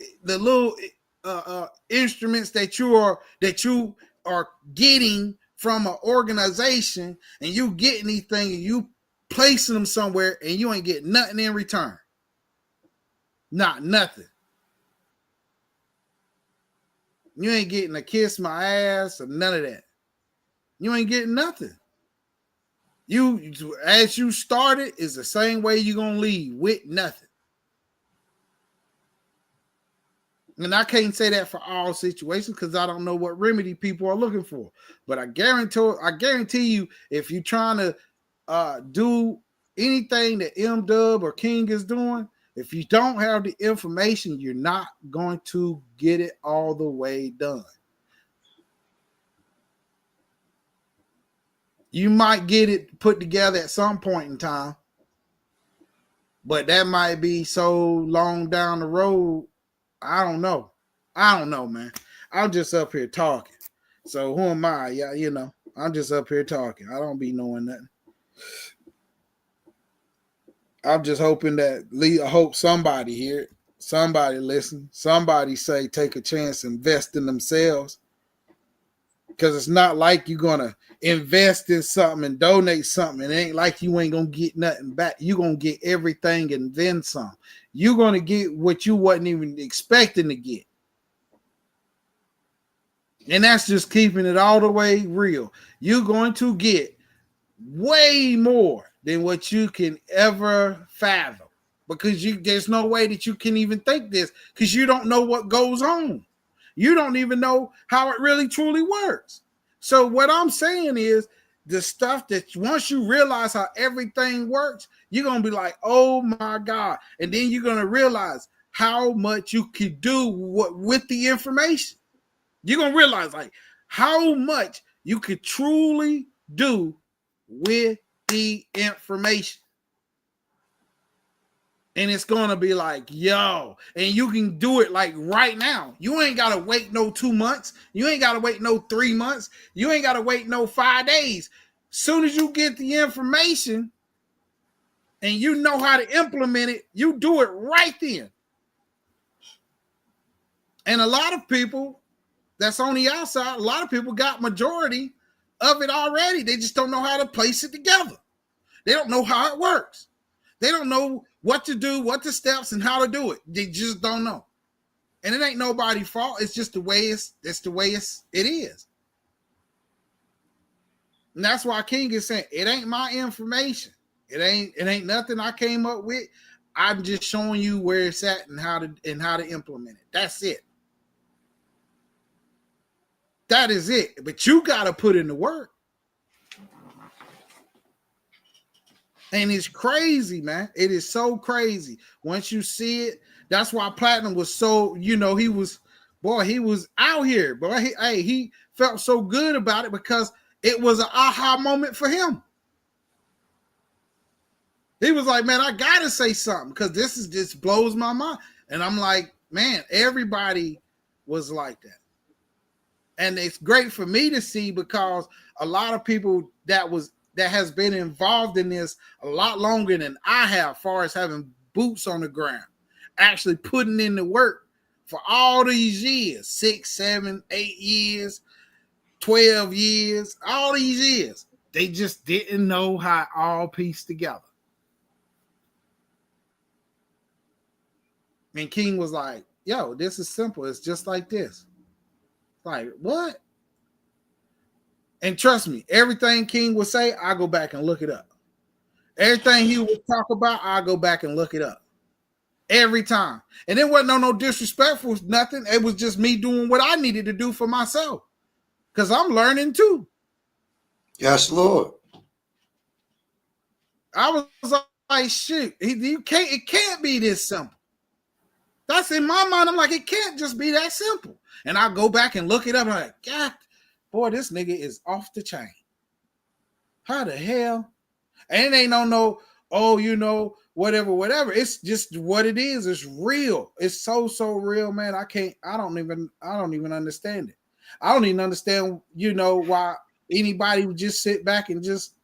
instruments that you are getting from an organization, and you getting these things and you placing them somewhere, and you ain't getting nothing in return. Not nothing. You ain't getting a kiss my ass or none of that. You ain't getting nothing. You as you started is the same way you're gonna leave with nothing. And I can't say that for all situations because I don't know what remedy people are looking for. But I guarantee you, if you're trying to do anything that M-Dub or King is doing, if you don't have the information, you're not going to get it all the way done. You might get it put together at some point in time, but that might be so long down the road. I don't know, man. I'm just up here talking. So who am I? Yeah, you know, I'm just up here talking. I don't be knowing nothing. I'm just hoping that I hope somebody hear it, somebody listen, somebody say take a chance, invest in themselves. Because it's not like you're gonna invest in something and donate something. It ain't like you ain't gonna get nothing back. You're gonna get everything and then some. You're gonna get what you wasn't even expecting to get. And that's just keeping it all the way real. You're going to get way more than what you can ever fathom. Because there's no way that you can even think this, because you don't know what goes on. You don't even know how it really truly works. So what I'm saying is the stuff that once you realize how everything works, you're going to be like, oh my God. And then you're going to realize how much you could do with the information. You're going to realize like how much you could truly do with the information. And it's going to be like, yo, and you can do it like right now. You ain't got to wait no 2 months. You ain't got to wait no 3 months. You ain't got to wait no 5 days. Soon as you get the information and you know how to implement it, you do it right then. And a lot of people that's on the outside, a lot of people got majority of it already. They just don't know how to place it together. They don't know how it works. They don't know what to do, what the steps, and how to do it. They just don't know. And it ain't nobody's fault. It's just the way it is. And that's why King is saying it ain't my information. It ain't nothing I came up with. I'm just showing you where it's at and how to implement it. That's it. That is it. But you got to put in the work. And it's crazy, man. It is so crazy. Once you see it, that's why Platinum was so, he was out here. Boy, he felt so good about it because it was an aha moment for him. He was like, man, I got to say something because this just blows my mind. And I'm like, man, everybody was like that. And it's great for me to see because a lot of people that has been involved in this a lot longer than I have, as far as having boots on the ground, actually putting in the work for all these years, 6, 7, 8 years, 12 years, all these years. They just didn't know how it all pieced together. And King was like, yo, this is simple. It's just like this. Like, what? And trust me, everything King would say, I go back and look it up. Everything he would talk about, I go back and look it up. Every time. And it wasn't no disrespectful, nothing. It was just me doing what I needed to do for myself. Because I'm learning too. Yes, Lord. I was like, shoot, it can't be this simple. That's in my mind. I'm like, it can't just be that simple. And I go back and look it up. I'm like, God, boy, this nigga is off the chain. How the hell? And it ain't whatever. It's just what it is. It's real. It's so real, man. I don't even understand it. I don't even understand, why anybody would just sit back and just,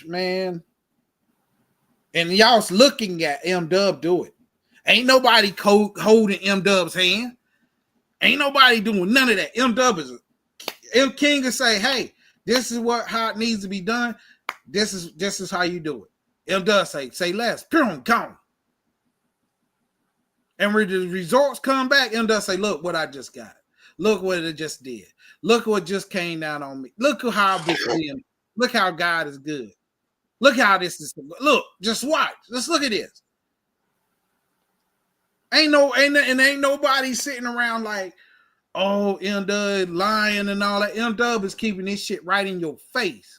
man. And y'all's looking at M-Dub do it. Ain't nobody holding M-Dub's hand. Ain't nobody doing none of that. M-Dub is King to say, hey, this is how it needs to be done. This is how you do it. M-Dub say less. Gone. And when the results come back, M-Dub say, look what I just got. Look what it just did. Look what just came down on me. Look how I've been. Look how God is good. Look how this is. Look, just watch. Let's look at this. Ain't nobody sitting around like, oh, M-Dub lying and all that. M-Dub is keeping this shit right in your face.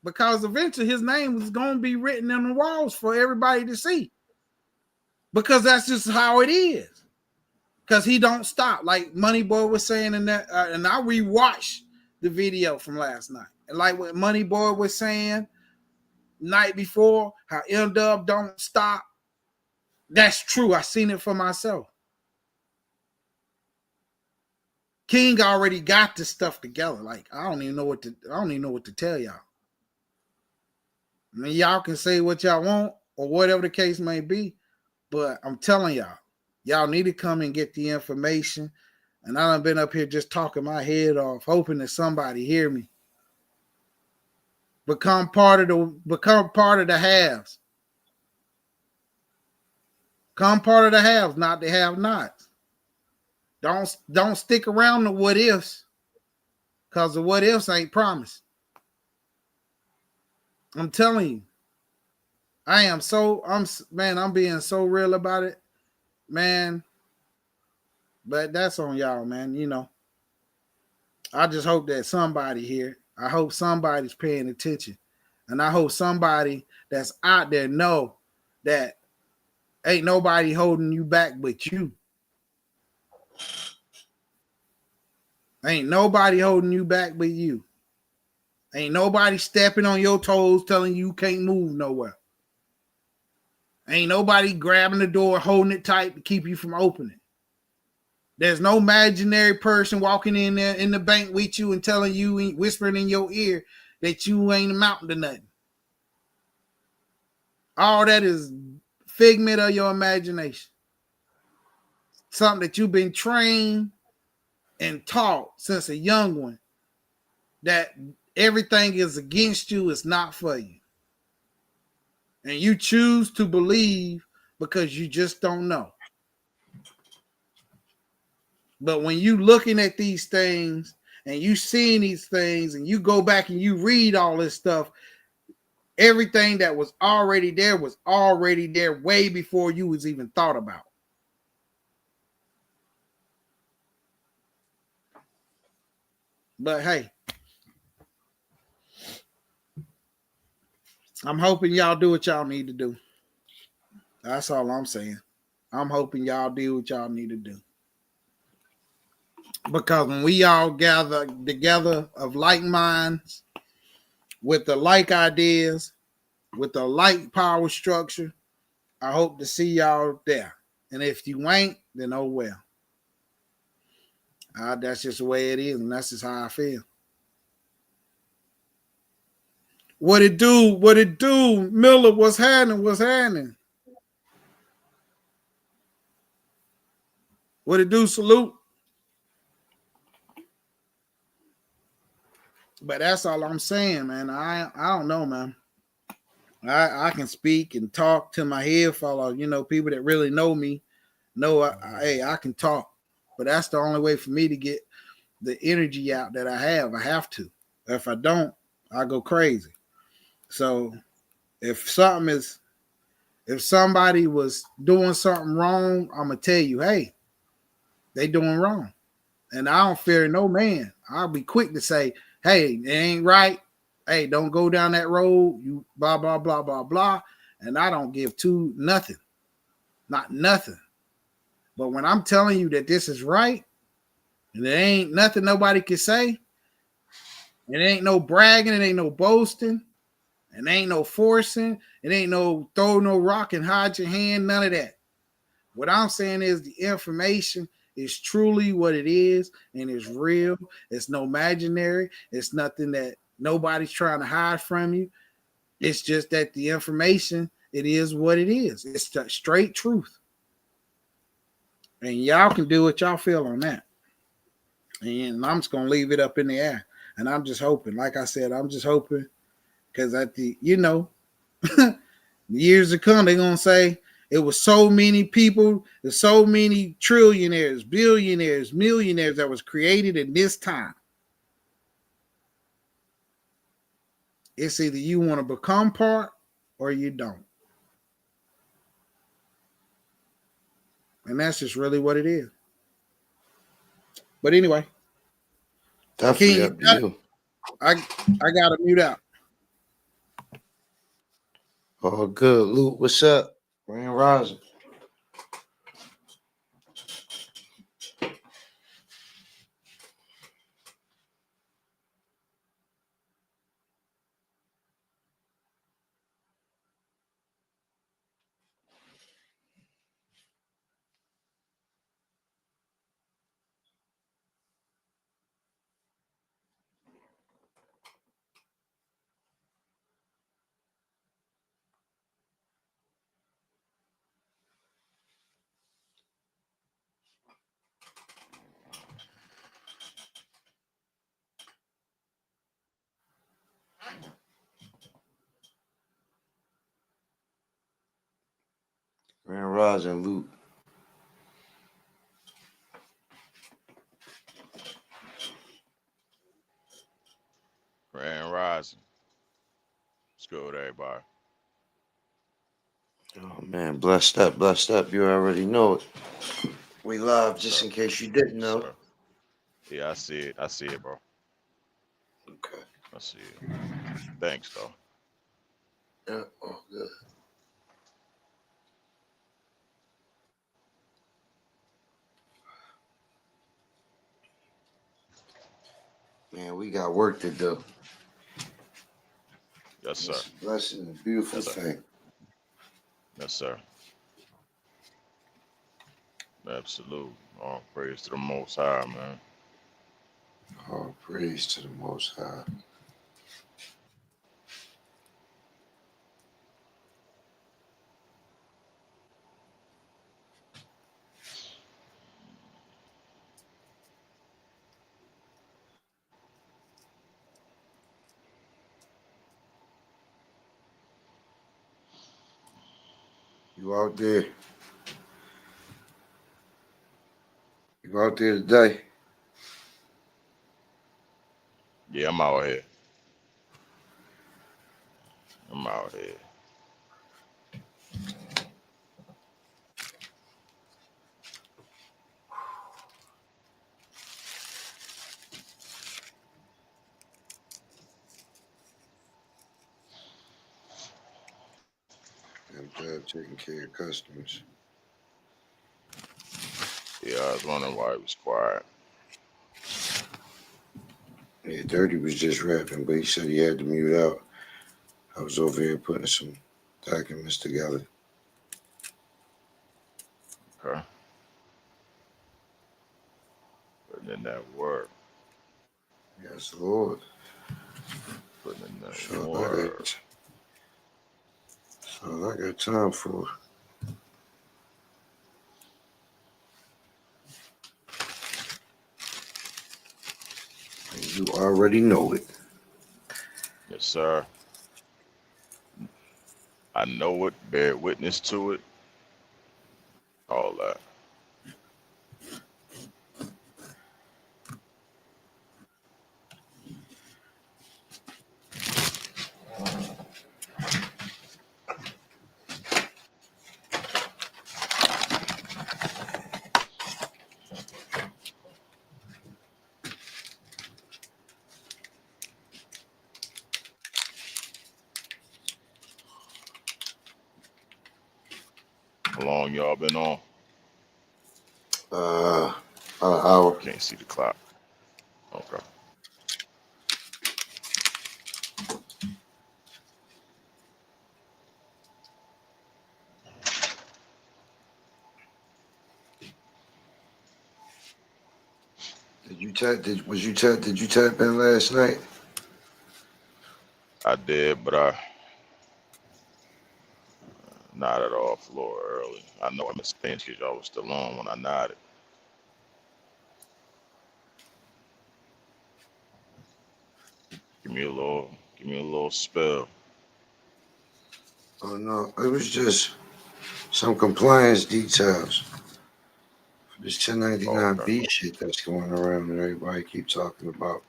Because eventually his name is going to be written on the walls for everybody to see. Because that's just how it is. Because he don't stop. Like Moneyboy was saying in that, and I rewatched the video from last night. And like what Moneyboy was saying night before, how M-Dub don't stop. That's true. I seen it for myself. King already got this stuff together. Like I don't even know what to tell y'all. I mean, y'all can say what y'all want or whatever the case may be, but I'm telling y'all need to come and get the information. And I done been up here just talking my head off, hoping that somebody hear me. Become part of the haves. Come part of the haves, not the have-nots. Don't stick around the what ifs, because the what ifs ain't promised. I'm telling you, I'm being so real about it, man. But that's on y'all, man. You know, I just hope that somebody here, I hope somebody's paying attention. And I hope somebody that's out there know that ain't nobody holding you back but you. Ain't nobody holding you back but you. Ain't nobody stepping on your toes telling you can't move nowhere. Ain't nobody grabbing the door, holding it tight to keep you from opening. There's no imaginary person walking in there in the bank with you and telling you, whispering in your ear that you ain't amounting to nothing. All that is figment of your imagination. Something that you've been trained and taught since a young one, that everything is against you, it's not for you. And you choose to believe because you just don't know. But when you looking at these things and you seeing these things and you go back and you read all this stuff, everything that was already there way before you was even thought about. But hey, I'm hoping y'all do what y'all need to do. That's all I'm saying. I'm hoping y'all do what y'all need to do. Because when we all gather together of like minds, with the like ideas, with the like power structure, I hope to see y'all there. And if you ain't, then oh well. That's just the way it is, and that's just how I feel. What it do? Miller, what's happening? What it do, salute? But that's all I'm saying, man. I don't know, man. I can speak and talk to my head follow. You know, people that really know me know I can talk. But that's the only way for me to get the energy out that I have. I have to. If I don't, I go crazy. So if somebody was doing something wrong, I'm gonna tell you, hey, they doing wrong. And I don't fear no man. I'll be quick to say, hey, it ain't right. Hey, don't go down that road. You blah, blah, blah, blah, blah. And I don't give nothing. Not nothing. But when I'm telling you that this is right, and there ain't nothing nobody can say, it ain't no bragging, it ain't no boasting, and ain't no forcing, it ain't no throw no rock and hide your hand, none of that. What I'm saying is the information is truly what it is, and it's real. It's no imaginary. It's nothing that nobody's trying to hide from you. It's just that the information, it is what it is. It's the straight truth. And y'all can do what y'all feel on that. And I'm just going to leave it up in the air. And I'm just hoping, like I said, I'm just hoping, because years to come, they're going to say, it was so many people, there's so many trillionaires, billionaires, millionaires that was created in this time. It's either you want to become part or you don't. And that's just really what it is. But anyway, Definitely King, up to you. I gotta mute out. All good. Luke, what's up? Grand Rising. Grand Rising, Luke. Grand Rising. What's good with everybody? Oh man, blessed up, blessed up. You already know it. We live just in case you didn't know. Sir. Yeah, I see it. I see it, bro. Okay. I see it. Thanks, though. Yeah, all good. Man, we got work to do. Yes, sir. It's a blessing and a beautiful Yes, sir. thing. Yes, sir. Absolute. All praise to the Most High, man. All praise to the Most High. You out there? You out there today? Yeah, I'm out here. I'm out here. I'm glad taking care of customers. Yeah, I was wondering why it was quiet. Yeah, Dirty was just rapping, but he said he had to mute out. I was over here putting some documents together. Okay. Putting in that work. Yes, Lord. Putting in that So work. that's all I got time for. And you already know it. Yes, sir. I know it. Bear witness to it. All that. How long y'all been on? About an hour. Can't see the clock. Okay. Did you tap in last night? I did, but I nodded off a little early. I know I missed things because y'all was still on when I nodded. Give me a little spell. Oh no, it was just some compliance details for this Oh, 1099B okay. shit that's going around and everybody keep talking about.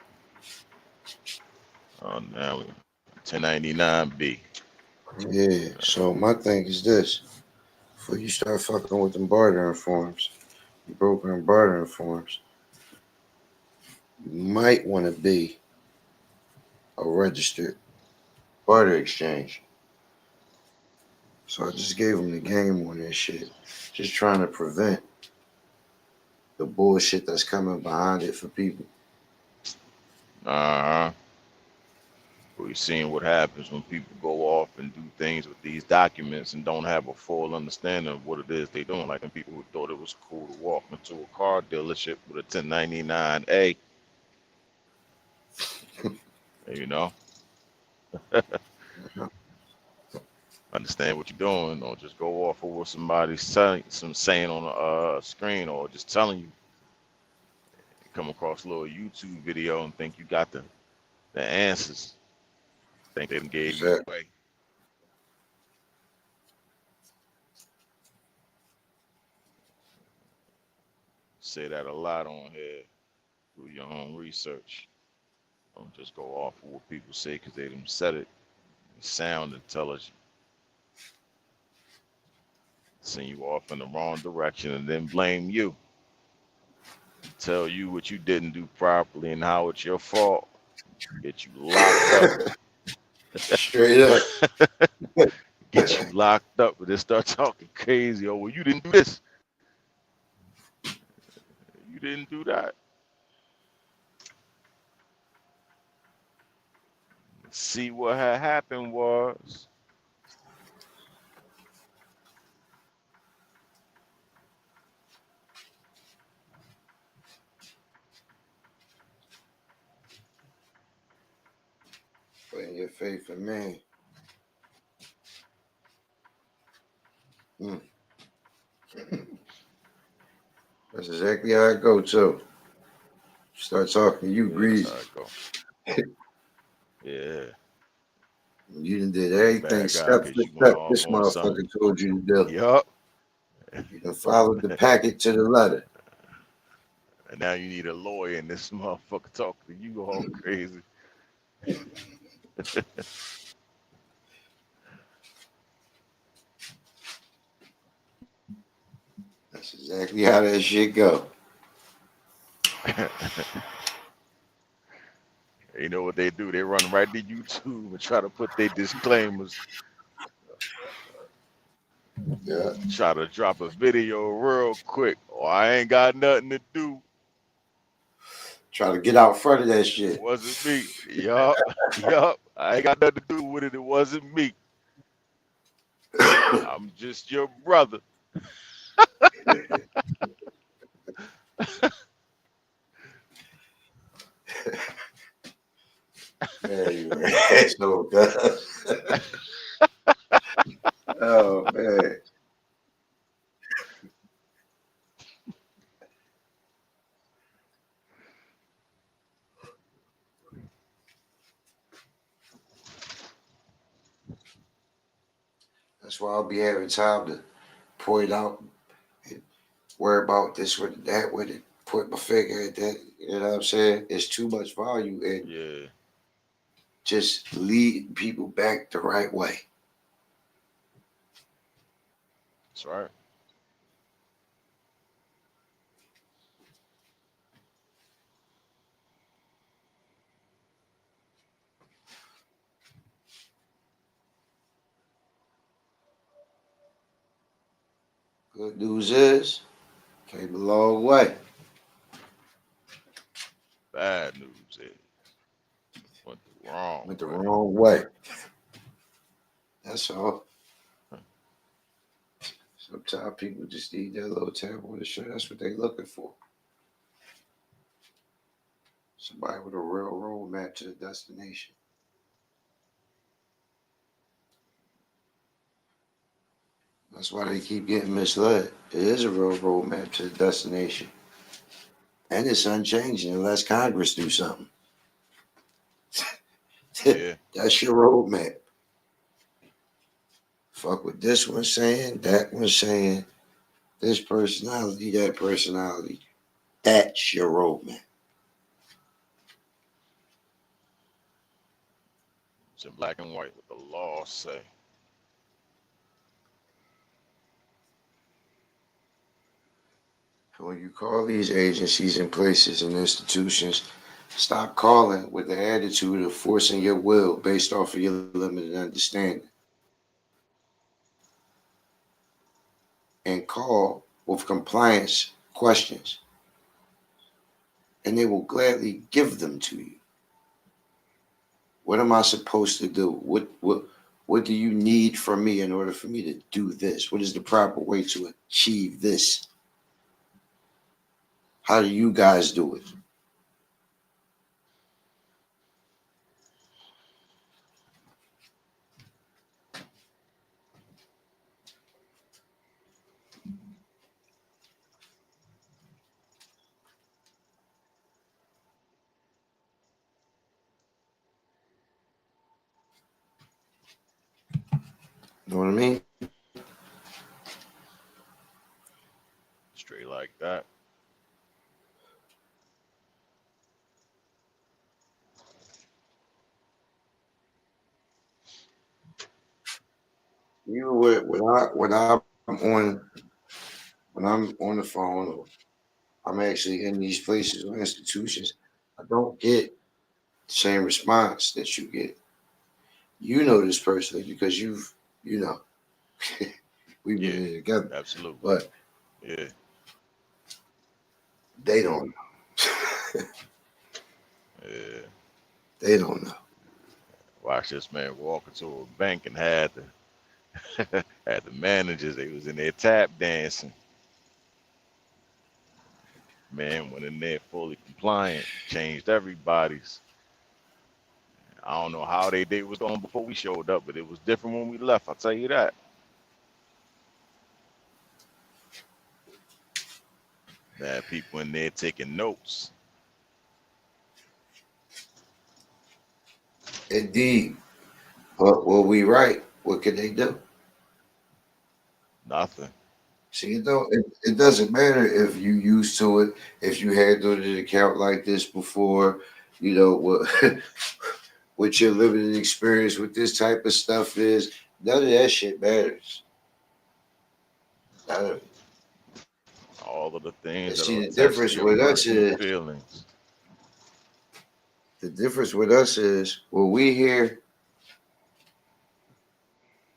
Oh, now we 1099B. Yeah. So my thing is this: before you start fucking with them bartering forms, broker and bartering forms, you might want to be a registered barter exchange. So I just gave him the game on that shit, just trying to prevent the bullshit that's coming behind it for people. Uh-huh. We've seen what happens when people go off and do things with these documents and don't have a full understanding of what it is they're doing. Like the people who thought it was cool to walk into a car dealership with a 1099A, you know, understand what you're doing, or just go off of what somebody's saying on a screen, or just telling you. Come across a little YouTube video and think you got the answers. Think they done gave you Exactly. away. Say that a lot on here. Do your own research. Don't just go off of what people say because they done said it. They sound intelligent. Send you off in the wrong direction and then blame you. Tell you what you didn't do properly and how it's your fault. Get you locked up. Straight up. Get you locked up, but they start talking crazy. Oh, well, you didn't do this. You didn't do that. See, what had happened was Putting your faith in man. That's exactly how it go too. Start talking to you, that's greasy. how it go. Yeah, You done did everything bad guy step because for you went step off this on something. motherfucker told you to do. Yup. You done followed the packet to the letter. And now you need a lawyer, and this motherfucker talking to you all crazy. That's exactly how that shit go. You know what they do? They run right to YouTube and try to put their disclaimers. Yeah. Try to drop a video real quick. Oh, I ain't got nothing to do. Try to get out front of that It shit. wasn't me. Yup. Yup. I ain't got nothing to do with it. It wasn't me. I'm just your brother. Man, you no guts. Oh man. That's why I'll be having time to point out and worry about this with that with it. Put my finger at that. You know what I'm saying? It's too much value in Yeah. just leading people back the right way. That's right. Good news is, came a long way. Bad news is went the wrong Went the way. wrong way. That's all. Sometimes people just need that little tap on the shoulder. That's what they're looking for. Somebody with a real roadmap to the destination. That's why they keep getting misled. It is a real roadmap to the destination. And it's unchanging unless Congress do something. Yeah. That's your roadmap. Fuck what this one's saying, that one's saying, this personality, that personality. That's your roadmap. It's in black and white what the law say. When you call these agencies and places and institutions, stop calling with the attitude of forcing your will based off of your limited understanding. And call with compliance questions, and they will gladly give them to you. What am I supposed to do? What do you need from me in order for me to do this? What is the proper way to achieve this? How do you guys do it? You know what I mean? Straight like that. You when I'm on the phone, or I'm actually in these places or institutions, I don't get the same response that you get. You know this personally because you know we've been Yeah, in it together, absolutely. but Yeah, they don't know. yeah. They don't know. Watch this man walk into a bank and had the had the managers. They was in there tap dancing. Man went in there fully compliant, changed everybody's. I don't know how they day was going before we showed up, but it was different when we left. I'll tell you that. They had people in there taking notes. Indeed. But we right. What can they do? Nothing. See, it doesn't matter if you used to it, if you handled an account like this before, you know, what your limited experience with this type of stuff is. None of that shit matters. None of it. All of the things And that are see, attached to your personal feelings. the difference with us is when we hear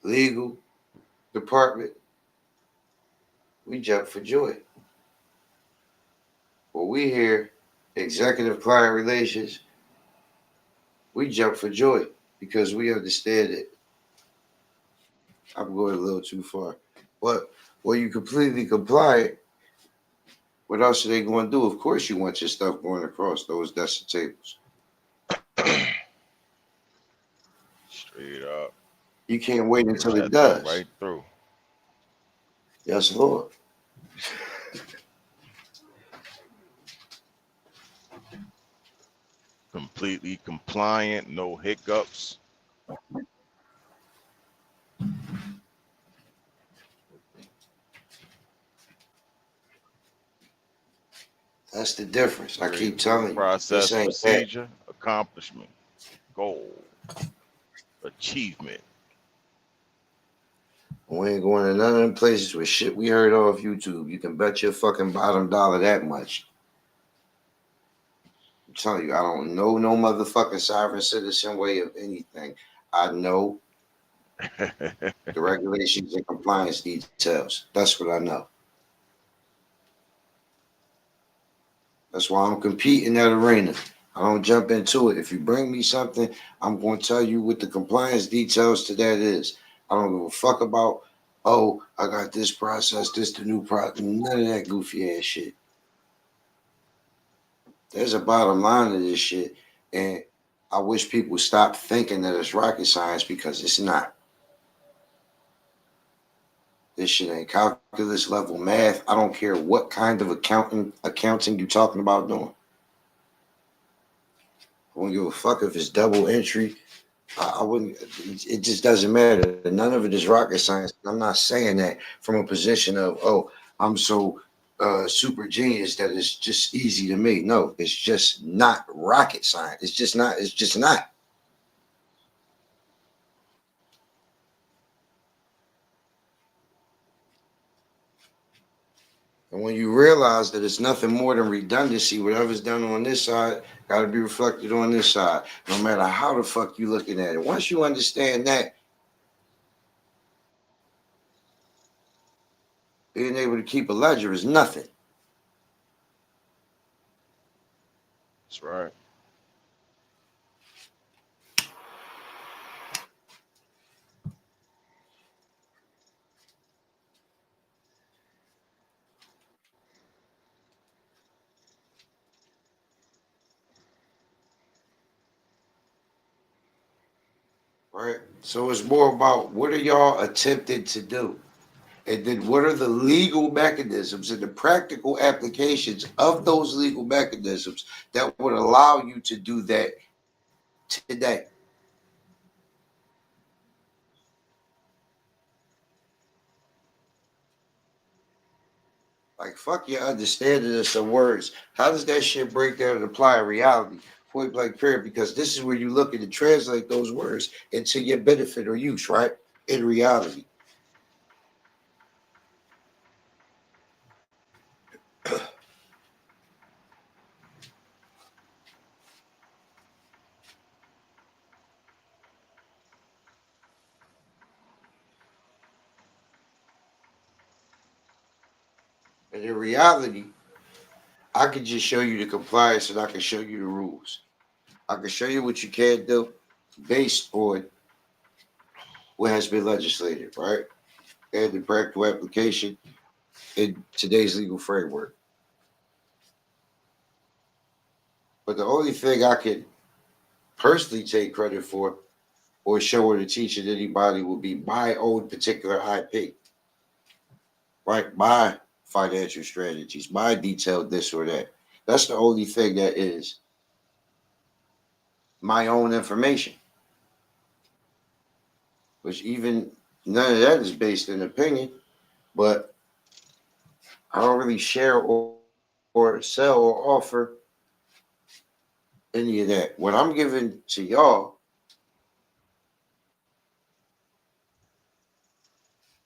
legal department, we jump for joy. When we hear executive client relations, we jump for joy because we understand it. I'm going a little too far. But when you completely compliant, what else are they going to do? Of course, you want your stuff going across those decimal tables. Straight up. You can't wait Push until it that thing does. right through. Yes, Lord. Completely compliant, no hiccups. That's the difference. I Straight keep through telling you, this process, ain't that. procedure, accomplishment, goal, achievement. We ain't going to none of them places with shit we heard off YouTube. You can bet your fucking bottom dollar that much. I'm telling you, I don't know no motherfucking sovereign citizen way of anything. I know the regulations and compliance details. That's what I know. That's why I'm competing that arena. I don't jump into it. If you bring me something, I'm going to tell you what the compliance details to that is. I don't give a fuck about, oh, I got this process, this the new process. None of that goofy ass shit. There's a bottom line to this shit, and I wish people stop thinking that it's rocket science because it's not. This shit ain't calculus level math. I don't care what kind of accounting you talking about doing. I wouldn't give a fuck if it's double entry. I wouldn't. It just doesn't matter. None of it is rocket science. I'm not saying that from a position of, oh, I'm so super genius that it's just easy to me. No, it's just not rocket science. It's just not. It's just not. And when you realize that it's nothing more than redundancy, whatever's done on this side got to be reflected on this side, no matter how the fuck you looking at it. Once you understand that, being able to keep a ledger is nothing. That's right. Right? So it's more about what are y'all attempting to do? And then what are the legal mechanisms and the practical applications of those legal mechanisms that would allow you to do that today? Like, fuck your understanding of some words. How does that shit break down and apply in reality? Point blank period, because this is where you look to translate those words into your benefit or use, right? In reality. And in reality, I can just show you the compliance and I can show you the rules. I can show you what you can do based on what has been legislated, right? And the practical application in today's legal framework. But the only thing I can personally take credit for or show or to teach it anybody will be my own particular IP, right? My financial strategies, my detailed this or that. That's the only thing that is my own information, which even none of that is based in opinion, but I don't really share or sell or offer any of that. What I'm giving to y'all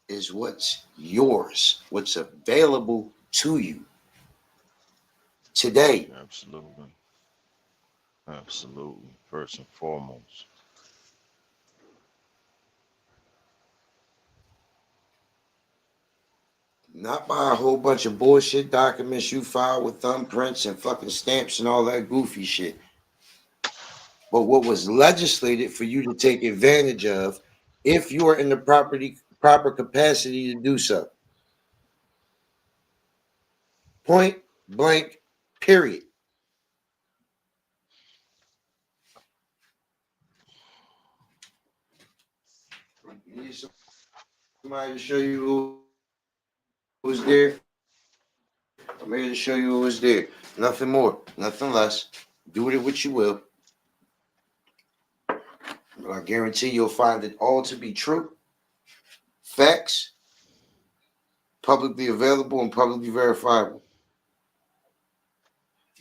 is what's yours, what's available to you today. Absolutely. Absolutely. First and foremost. Not by a whole bunch of bullshit documents you file with thumbprints and fucking stamps and all that goofy shit. But what was legislated for you to take advantage of if you are in the proper capacity to do so. Point blank, period. You need somebody to show you who was there. I'm here to show you who was there. Nothing more, nothing less. Do with it what you will. But I guarantee you'll find it all to be true. Facts, publicly available and publicly verifiable.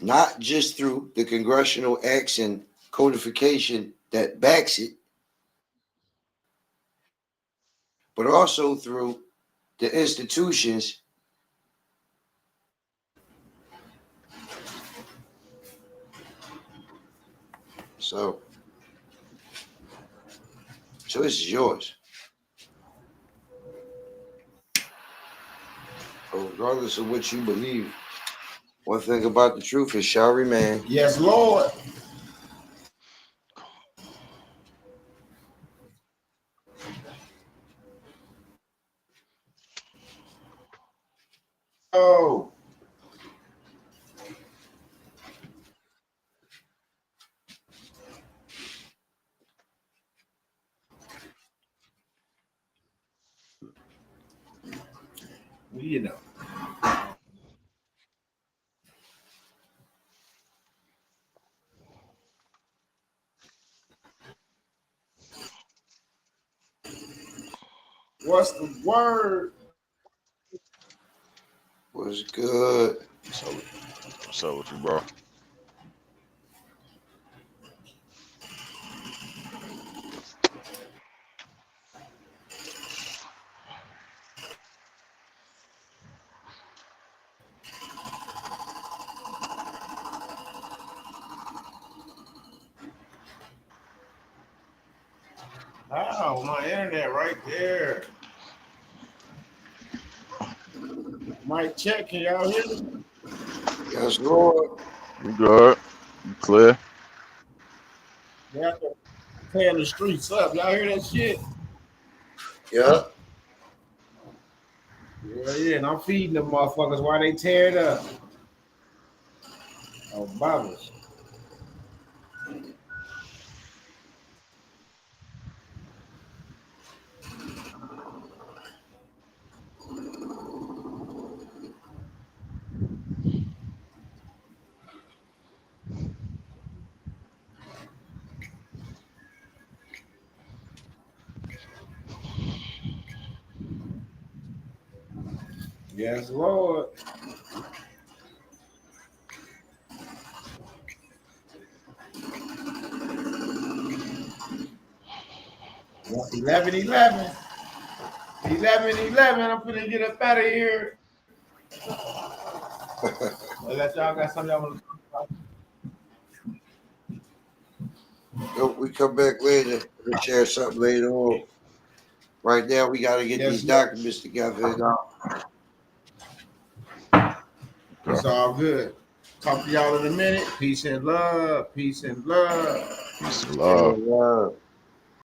Not just through the congressional acts and codification that backs it, but also through the institutions so choice is yours. Regardless of what you believe, one thing about the truth is shall remain. Yes, Lord. Oh, you know. What's the word? Was good. So what's up with you, bro? Oh, my internet right there. Mic check, can y'all hear me? Yes, Lord. You good? You clear? Yeah, tearing the streets up. Y'all hear that shit? Yeah. Yeah, and I'm feeding them motherfuckers while they tear it up. Oh, bubbles. Yes, Lord. Well, 11. I'm finna get up out of here. Unless y'all got something y'all want to talk about. We come back later. We'll share something later on. Right now, we got to get these documents together. It's all good. Talk to y'all in a minute. Peace and love. Peace and love. Peace and love. Yeah.